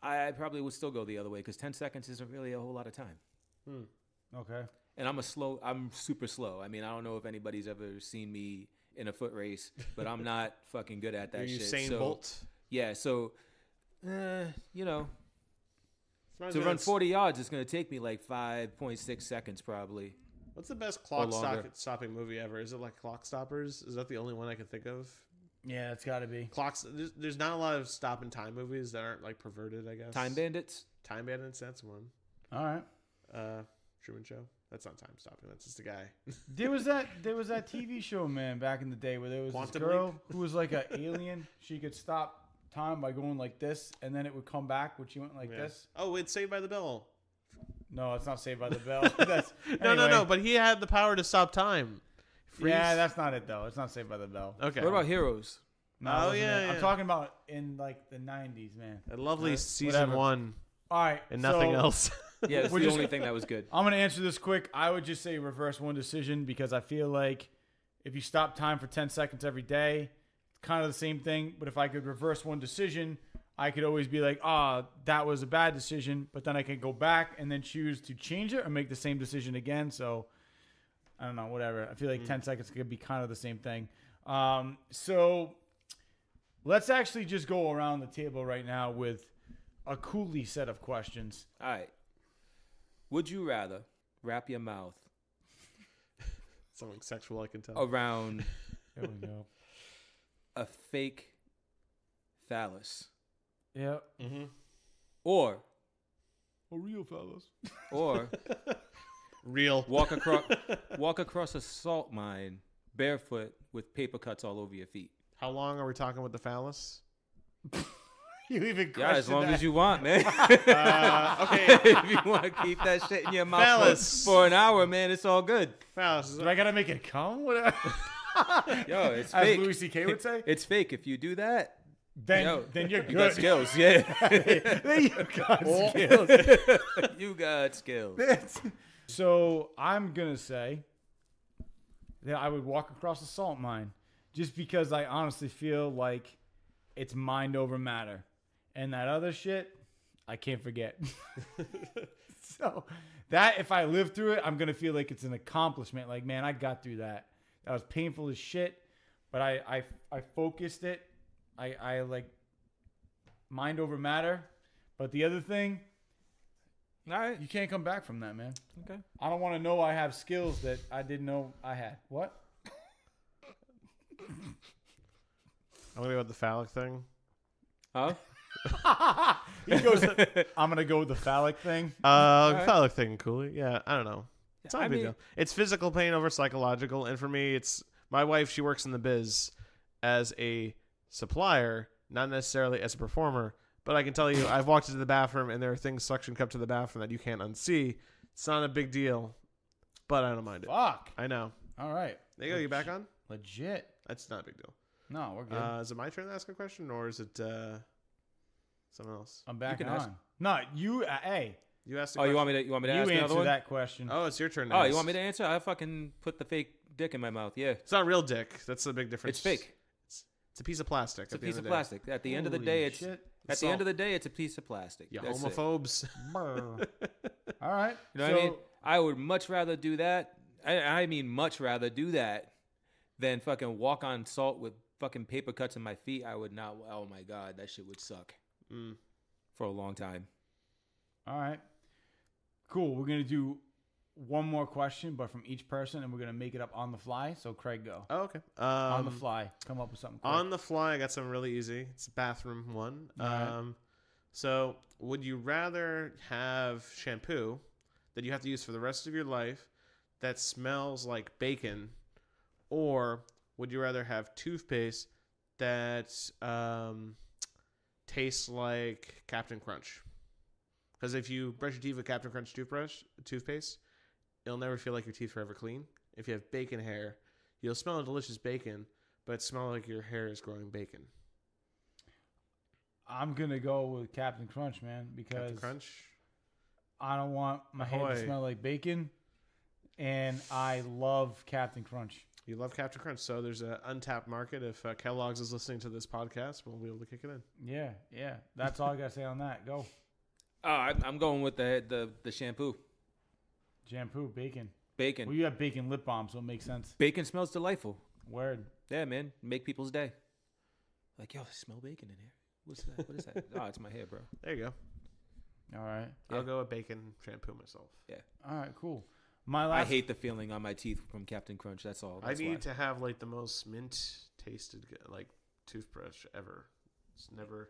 I probably would still go the other way because 10 seconds isn't really a whole lot of time. Okay. And I'm super slow. I mean, I don't know if anybody's ever seen me in a foot race, but I'm not fucking good at that Are you shit. Usain Bolt? Yeah, so, you know, Reminds to me run of 40 yards, it's going to take me like 5.6 seconds probbe. What's the best clock longer. stopping movie ever? Is it like Clock Stoppers? Is that the only one I can think of? Yeah, it's got to be. Clocks. There's not a lot of stop and time movies that aren't like perverted, I guess. Time Bandits? Time Bandits, that's one. All right. Truman Show. That's not time stopping. That's just a guy. There was that TV show, man, back in the day where there was Quantum this girl Leap? who was like an alien. She could stop time by going like this, and then it would come back when she went like this. Oh, it's Saved by the Bell. No, it's not Saved by the Bell. That's No. anyway. But he had the power to stop time. Freeze. Yeah, that's not it though. It's not Saved by the Bell. Okay. What about Heroes? No, it Oh, wasn't yeah, it. I'm yeah. talking about in like the 90s, man. a lovely season whatever. 1 All right, and nothing so else? Yeah, it's We're the just- only thing that was good. I'm gonna answer this quick. I would just say reverse one decision because I feel like if you stop time for 10 seconds every day, it's kind of the same thing. But if I could reverse one decision, I could always be like, that was a bad decision. But then I can go back and then choose to change it or make the same decision again. So I don't know, whatever. I feel like 10 seconds could be kind of the same thing. So let's actually just go around the table right now with a Cooley set of questions. All right. Would you rather wrap your mouth Something sexual, I can tell. around There we go. a fake phallus Yeah. Mm-hmm. or A real fellas. or Real. walk across a salt mine barefoot with paper cuts all over your feet? How long are we talking with the phallus? You even Yeah, as question long that. as you want, man. Okay. If you want to keep that shit in your mouth Phallus. for an hour, man, it's all good. Phallus. Do I gotta make it come? What? Yo, it's As fake. Louis C.K. would say. It's fake. If you do that, Then yo, then you're you got good. skills. Yeah, Then you got Oh. skills. you got skills. So I'm gonna say that I would walk across a salt mine, just because I honestly feel like it's mind over matter, and that other shit I can't forget. So that if I live through it, I'm gonna feel like it's an accomplishment. Like, man, I got through that. That was painful as shit, but I focused it. I like mind over matter. But the other thing, All right. you can't come back from that, man. Okay. I don't want to know I have skills that I didn't know I had. What? I'm going to go with the phallic thing. Huh? He goes, I'm going to go with the phallic thing. right. Phallic thing, Cooley. Yeah, I don't know. It's not I a big mean- deal. It's physical pain over psychological. And for me, it's my wife, she works in the biz as a supplier, not necessarily as a performer. But I can tell you, I've walked into the bathroom and there are things suction cupped to the bathroom that you can't unsee. It's not a big deal, but I don't mind it. Fuck. I know. All right. There you go. You back on? Legit. That's not a big deal. No, we're good. Is it my turn to ask a question or is it someone else? I'm back can on. ask. No, you, hey, You asked. A Oh, you question. want me to you ask another answer one? that question. Oh, it's your turn. To Oh, ask. you want me to answer? I fucking put the fake dick in my mouth. Yeah, It's not real dick. That's the big difference. it's fake. It's a piece of plastic. It's a at the piece end of the day. plastic. At the end of the Holy day, it's shit. at the end of the day, it's a piece of plastic. You That's it. homophobes. Brr. All right. You know what I mean? I would much rather do that. I mean, much rather do that than fucking walk on salt with fucking paper cuts in my feet. I would not. Oh my god, that shit would suck for a long time. All right. Cool. We're going to do one more question, but from each person, and we're going to make it up on the fly. So, Craig, go. Oh, okay. On the fly. Come up with something quick. On the fly, I got something really easy. It's bathroom one. Alright. So, would you rather have shampoo that you have to use for the rest of your life that smells like bacon, or would you rather have toothpaste that tastes like Captain Crunch? Because if you brush your teeth with Captain Crunch toothpaste, it'll never feel like your teeth are ever clean. If you have bacon hair, you'll smell a delicious bacon, but smell like your hair is growing bacon. I'm going to go with Captain Crunch, man, because Captain Crunch. I don't want my hair Ahoy. to smell like bacon, and I love Captain Crunch. You love Captain Crunch, so there's an untapped market. If Kellogg's is listening to this podcast, we'll be able to kick it in. Yeah. That's all I gotta say on that. Go. I'm going with the shampoo. Shampoo, bacon. Bacon. Well, you have bacon lip balm, so it makes sense. Bacon smells delightful. Word. Yeah, man. Make people's day. Like, yo, I smell bacon in here. What's that? What is that? Oh, it's my hair, bro. There you go. All right. I'll go with bacon shampoo myself. Yeah. All right, cool. My last. I hate the feeling on my teeth from Captain Crunch. That's all. That's I why. need to have like the most mint tasted like toothbrush ever. It's never.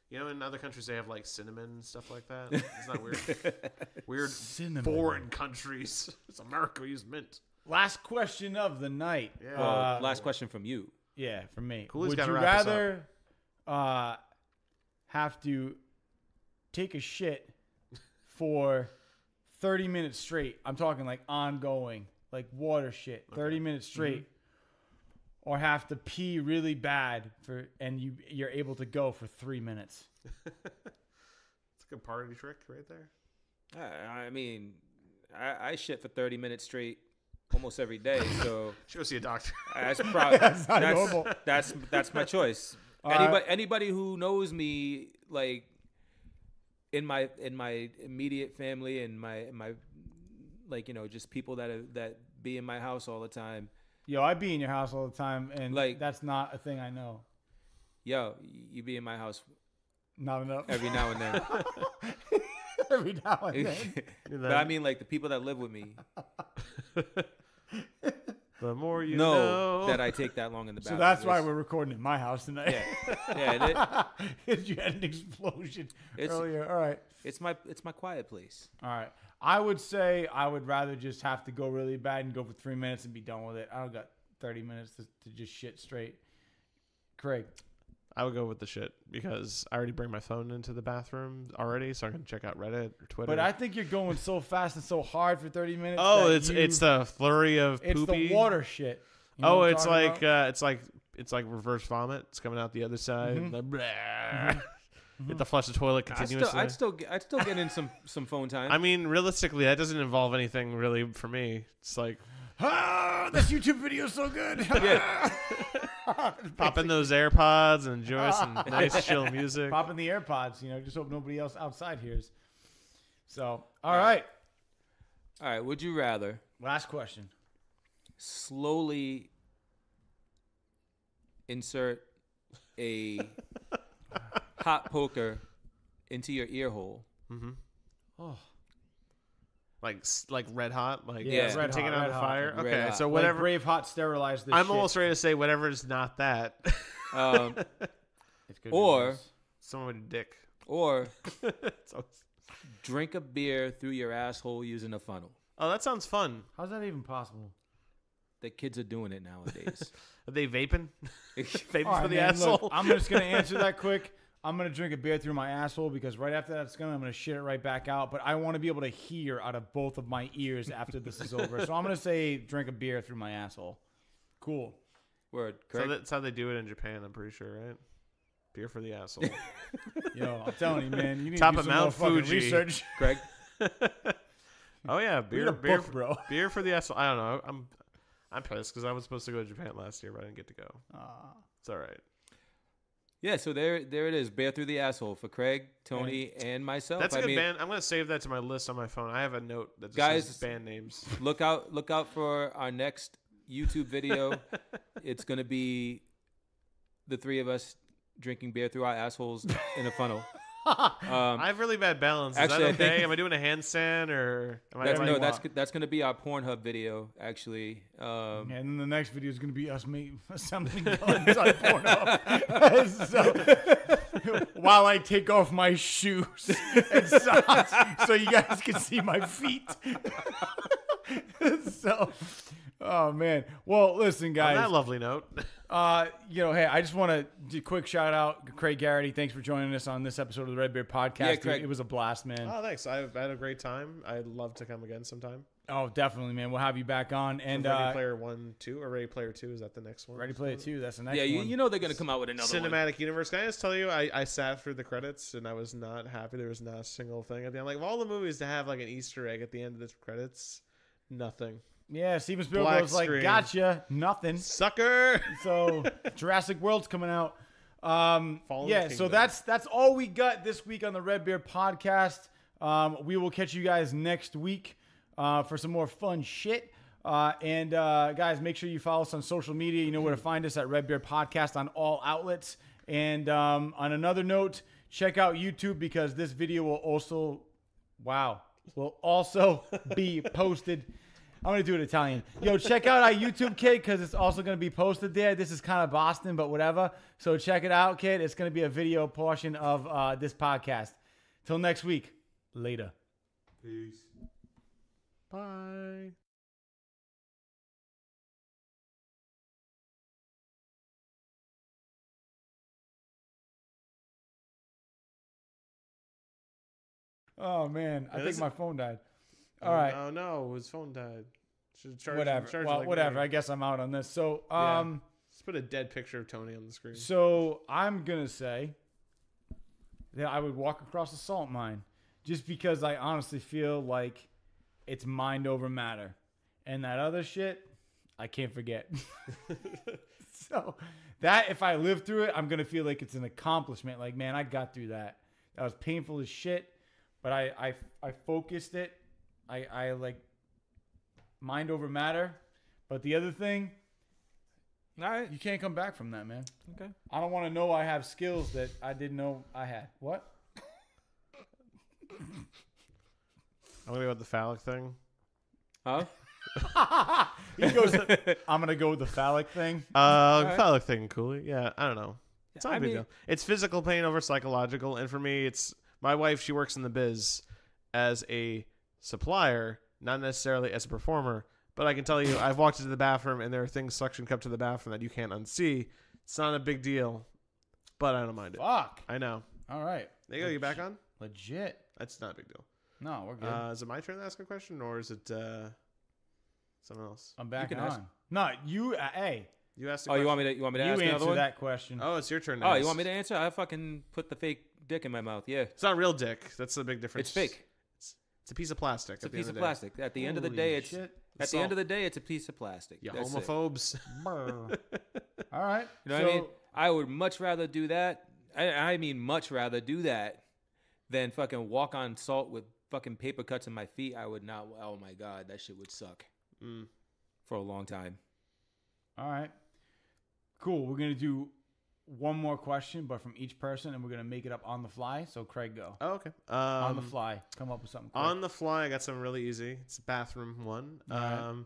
You know, in other countries they have like cinnamon and stuff like that. It's not weird. Weird Cinnamon. foreign countries. It's America. We use mint. Last question of the night. Yeah. Well, last question from you. Yeah, from me. Cooley's Would gotta you wrap us rather have to take a shit for 30 minutes straight? I'm talking like ongoing, like water shit, 30 minutes straight. Or have to pee really bad and you're able to go for 3 minutes. It's a good party trick right there. I mean, I shit for 30 minutes straight almost every day, so Should go see a doctor. that's probably not normal. that's my choice. Anybody who knows me, like in my immediate family and my like, you know, just people that be in my house all the time. Yo, I be in your house all the time, and Like- that's not a thing I know. Yo, you be in my house Not enough. every now and then. Every now and then. But I mean, like the people that live with me The more you know that I take that long in the So bathroom. that's why It's- we're recording in my house tonight. Yeah, You had an explosion It's- earlier. All right. it's my quiet place. All right. I would say I would rather just have to go really bad and go for 3 minutes and be done with it. I don't got 30 minutes to just shit straight. Craig. I would go with the shit because I already bring my phone into the bathroom already, so I can check out Reddit or Twitter. But I think you're going so fast and so hard for 30 minutes. oh, that it's the flurry of it's poopy. the water shit. You know Oh, what I'm it's talking like about? it's like reverse vomit. It's coming out the other side. Mhm. Like, blah. Hit the flush the toilet continuously. I'd still get in some phone time. I mean, realistically, that doesn't involve anything really for me. It's like This YouTube video is so good. Yeah. pop in those AirPods and enjoy some nice chill music. Pop in the AirPods, just hope nobody else outside hears. So, all right. All right. Would you rather Last question. slowly insert a hot poker into your ear hole? Mm-hmm. Oh, Like red hot, like Yeah, it's red been taken hot, out red of hot. fire. Red Okay, hot. so like whatever. Braveheart sterilized this I'm shit. almost ready to say whatever's not that. Um, It's good or- news. Someone with a dick. or It's always- drink a beer through your asshole using a funnel. Oh, that sounds fun. How's that even possible? The kids are doing it nowadays. Are they vaping? Vaping All right, for the man, asshole. look, I'm just going to answer that quick. I'm going to drink a beer through my asshole because right after that, I'm going to shit it right back out. But I want to be able to hear out of both of my ears after this is over. So I'm going to say drink a beer through my asshole. Cool. Word. So Correct. that's how they do it in Japan. I'm pretty sure, right? Beer for the asshole. Yo, I'm telling you, man. You need Top to of do some more Mount fucking Fuji. research. Craig. Oh yeah, Read beer, a beer, book, bro. beer for the asshole. I don't know. I'm pissed because I was supposed to go to Japan last year, but I didn't get to go. It's all right. Yeah, so there it is. Bear through the asshole for Craig, Tony, and myself. That's a I good mean, band. I'm gonna save that to my list on my phone. I have a note that just Guys- says band names. Look out for our next YouTube video. It's gonna be the three of us drinking beer through our assholes in a funnel. I have really bad balance. Is actually, I that okay? think- Am I doing a handstand or? Am That's, I no, that's gonna be our Pornhub video, actually. And then the next video is going to be us assembling guns on Pornhub. So, while I take off my shoes and socks so you guys can see my feet. So, oh, man. Well, listen, On guys. that lovely note. Hey, I just want to do a quick shout out. Craig Garrity, thanks for joining us on this episode of the RedBeard Podcast. Yeah, Dude, Craig. it was a blast, man. Oh, thanks. I've had a great time. I'd love to come again sometime. Oh, definitely, man. We'll have you back on. And Ready Player 1, 2, or Ready Player 2 is that the next one? Ready Player 2, that's the next Yeah, one. you know they're gonna come out with another one. Cinematic Universe. Can I just tell you, I sat through the credits and I was not happy. There was not a single thing at the end. Like of all the movies to have like an Easter egg at the end of the credits, nothing. Yeah, Steven Spielberg was like, screen. gotcha, nothing. Sucker. So Jurassic World's coming out. Yeah, so Kingdom. that's all we got this week on the RedBeard Podcast. We will catch you guys next week for some more fun shit. And guys, make sure you follow us on social media. You know where to find us at RedBeard Podcast on all outlets. And on another note, check out YouTube because this video will also be posted. I'm going to do it Italian. Yo, check out our YouTube, kid, because it's also going to be posted there. This is kind of Boston, but whatever. So check it out, kid. It's going to be a video portion of this podcast. Till next week. Later. Peace. Bye. Oh, man. I think this- my phone died. All right. Oh no, his phone died. Should charge. Whatever. Charge Well, like whatever. me. I guess I'm out on this. So, Yeah. Let's put a dead picture of Tony on the screen. So I'm going to say that I would walk across the salt mine just because I honestly feel like it's mind over matter. And that other shit, I can't forget. So that, if I live through it, I'm going to feel like it's an accomplishment. Like, man, I got through that. That was painful as shit, but I focused it. I like mind over matter. But the other thing, All right. you can't come back from that, man. Okay. I don't want to know I have skills that I didn't know I had. What? I'm gonna go with the phallic thing. Huh? He goes, I'm going to go with the phallic thing. right. Phallic thing, Cooley. Yeah, I don't know. It's not I a big mean- deal. It's physical pain over psychological, and for me, it's my wife. She works in the biz as a supplier, not necessarily as a performer. But I can tell you, I've walked into the bathroom, and there are things suction cup to the bathroom that you can't unsee. It's not a big deal, but I don't mind it. Fuck. I know. All right. There you go. You back on? Legit. That's not a big deal. No, we're good. Is it my turn to ask a question, or is it someone else? I'm back can on. ask. No, you, hey, You asked. A Oh, you question? want me to you ask another answer one? that question. Oh, it's your turn. To Oh, ask. you want me to answer? I fucking put the fake dick in my mouth. Yeah. It's not real dick. That's the big difference. It's fake. It's a piece of plastic. It's a piece of plastic. At the end of the Holy day, it's shit. at the end of the day, it's a piece of plastic. You That's it. homophobes. Brr. All right. You know what I mean? I would much rather do that. I mean, much rather do that than fucking walk on salt with fucking paper cuts in my feet. I would not. Oh my god, that shit would suck for a long time. All right. Cool. We're going to do one more question, but from each person, and we're going to make it up on the fly. So, Craig, go. Oh, okay. On the fly. Come up with something quick. On the fly, I got something really easy. It's bathroom one. Alright.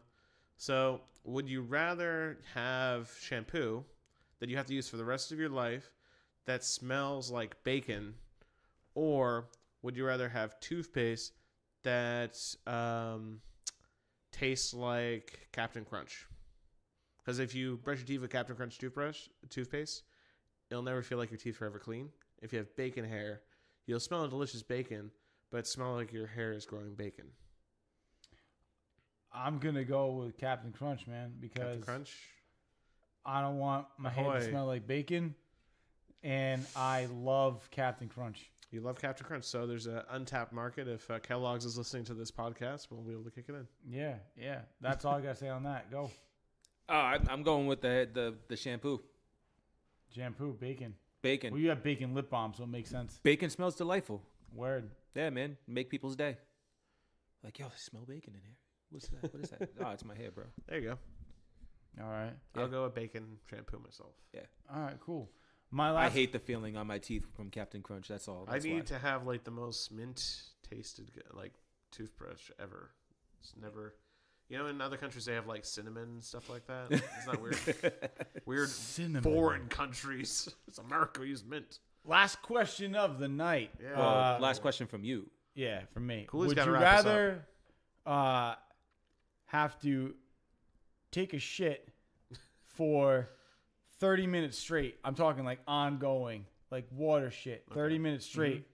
So, would you rather have shampoo that you have to use for the rest of your life that smells like bacon, or would you rather have toothpaste that tastes like Captain Crunch? Because if you brush your teeth with Captain Crunch toothpaste, it'll never feel like your teeth are ever clean. If you have bacon hair, you'll smell a delicious bacon, but it smells like your hair is growing bacon. I'm going to go with Captain Crunch, man, because Captain Crunch. I don't want my hair to Ahoy. smell like bacon, and I love Captain Crunch. You love Captain Crunch, so there's an untapped market. If Kellogg's is listening to this podcast, we'll be able to kick it in. Yeah, yeah. That's all I got to say on that. Go. Oh, I'm going with the shampoo. Shampoo, bacon. Bacon. Well, you have bacon lip balm, so it makes sense. Bacon smells delightful. Word. Yeah, man. Make people's day. Like, yo, I smell bacon in here. What's that? What is that? Oh, it's my hair, bro. There you go. All right. I'll go with bacon shampoo myself. All right, cool. My I last hate the feeling on my teeth from Captain Crunch. That's all. I That's need why. to have like the most mint tasted like toothbrush ever. It's never, you know, in other countries they have like cinnamon and stuff like that. It's not weird. Weird Cinnamon. foreign countries. It's America. We use mint. last question of the night. Yeah. Well, last question from you. Yeah, for me. Cooley's Would gotta you wrap us rather have to take a shit for 30 minutes straight? I'm talking like ongoing, like water shit, 30 minutes straight.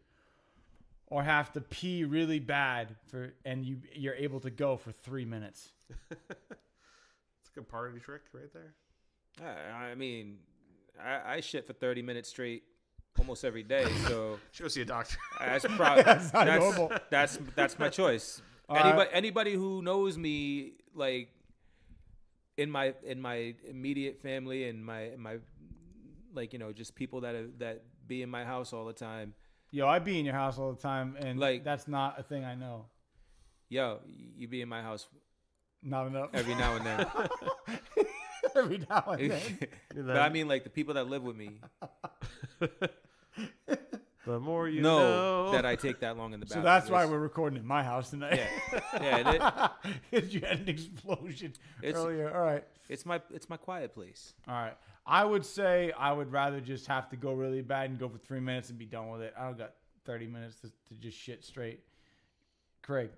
Or have to pee really bad and you're able to go for 3 minutes. It's a good party trick right there. I mean, I shit for 30 minutes straight almost every day. So Should go see a doctor. that's probably That's not normal. that's my choice. All right. Anybody who knows me, like, in my immediate family and my like, you know, just people that be in my house all the time. Yo, I be in your house all the time, and Like- that's not a thing I know. Yo, you be in my house Not enough. every now and then. Every now and then. But I mean, like, the people that live with me The more you know know. that I take that long in the bathroom. So that's why we're recording in my house tonight. Yeah. Because you had an explosion earlier. All right. It's my quiet place. All right. I would say I would rather just have to go really bad and go for 3 minutes and be done with it. I don't got 30 minutes to just shit straight. Craig.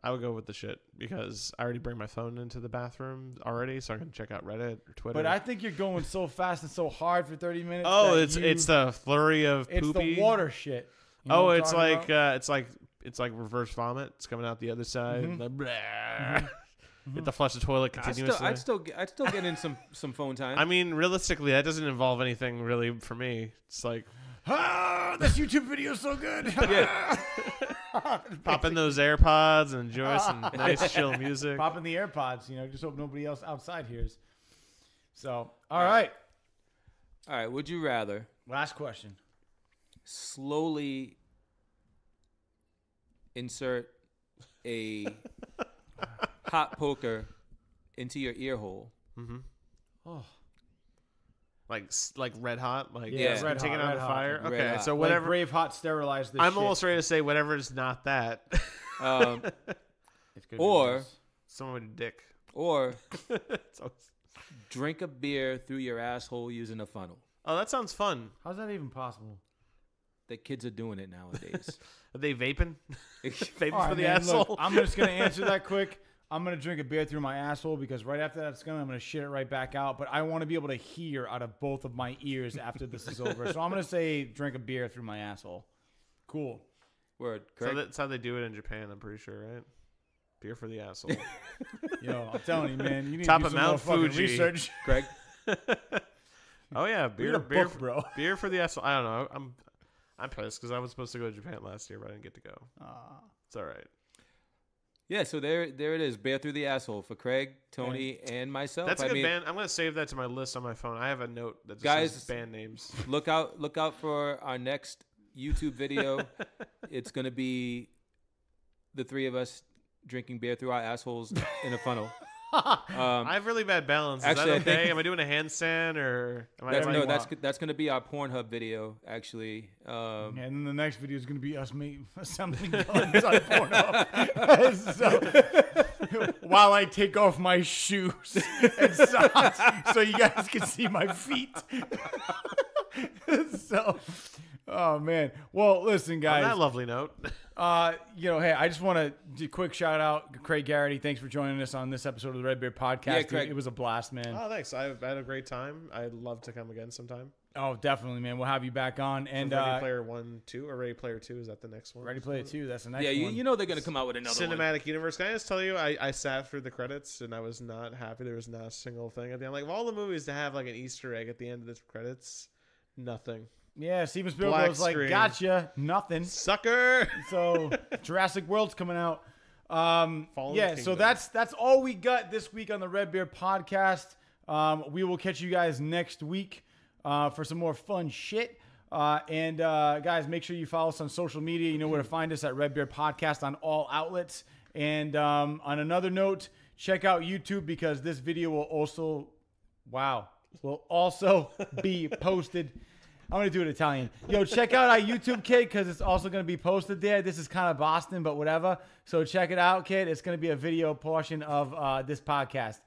I would go with the shit because I already bring my phone into the bathroom already, so I can check out Reddit or Twitter. But I think you're going so fast and so hard for 30 minutes. Oh, that it's the flurry of it's poopy. the water shit. You know Oh, what I'm it's talking like about? it's like reverse vomit. It's coming out the other side. Mhm. Like, blah. You have to flush the toilet continuously. I'd still get in some phone time. I mean, realistically, that doesn't involve anything really for me. It's like this YouTube video is so good. Yeah. pop in those AirPods and enjoy some nice chill music. Pop in the AirPods, just hope nobody else outside hears. So, all right. All right. Would you rather Last question. slowly insert a hot poker into your ear hole? Mm-hmm. Oh, Like red hot, like Yeah, it's red taking hot, out red the hot. fire. Red Okay, hot. so like whatever. Braveheart sterilized this I'm shit. almost ready to say whatever is not that. It's gonna be Or- worse. Someone with a dick. Or It's always- drink a beer through your asshole using a funnel. Oh, that sounds fun. How's that even possible? The kids are doing it nowadays. Are they vaping? Vaping All right, for the man, asshole. look, I'm just gonna answer that quick. I'm gonna drink a beer through my asshole because right after that, I'm gonna shit it right back out. But I want to be able to hear out of both of my ears after this is over. So I'm gonna say drink a beer through my asshole. Cool. Word. So Correct. that's how they do it in Japan. I'm pretty sure, right? Beer for the asshole. Yo, I'm telling you, man. You need Top to of do some more Mount fucking Fuji. research. Craig. Oh yeah, Read beer, a beer, book, bro. beer for the asshole. I don't know. I'm pissed because I was supposed to go to Japan last year, but I didn't get to go. It's all right. Yeah, so there it is. Bear through the asshole for Craig, Tony, and myself. That's a good band. I'm gonna save that to my list on my phone. I have a note that just Guys- says band names. Look out for our next YouTube video. It's gonna be the three of us drinking beer through our assholes in a funnel. I have really bad balance. Is actually, I that okay? think- Am I doing a handstand or? Am I That's, you no, want. that's gonna be our Pornhule video, actually. And then the next video is going to be us assembling guns on Pornhub. So, while I take off my shoes and socks so you guys can see my feet. So, oh, man. Well, listen, On guys. that lovely note. Hey, I just want to do a quick shout out. Craig Garrity, thanks for joining us on this episode of the RedBeard Podcast. Yeah, Dude, Craig. it was a blast, man. Oh, thanks. I've had a great time. I'd love to come again sometime. Oh, definitely, man. We'll have you back on. And Ready Player 1, 2, or Ready Player 2 is that the next one? Ready Player 2, that's the next Yeah, one. you know they're gonna come out with another one. Cinematic universe. Can I just tell you, I sat through the credits and I was not happy. There was not a single thing at the end. Like of all the movies to have like an Easter egg at the end of the credits, nothing. Yeah, Steven Spielberg Black was like, screen. gotcha, nothing. Sucker. So Jurassic World's coming out. Fallen Yeah, so Kingdom. that's all we got this week on the RedBeard Podcast. We will catch you guys next week for some more fun shit. Guys, make sure you follow us on social media. You know where to find us at RedBeard Podcast on all outlets. And on another note, check out YouTube because this video will also be posted. I'm going to do it Italian. Yo, check out our YouTube, kid, because it's also going to be posted there. This is kind of Boston, but whatever. So check it out, kid. It's going to be a video portion of this podcast.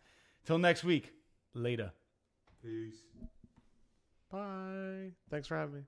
Till next week. Later. Bye. Thanks for having me.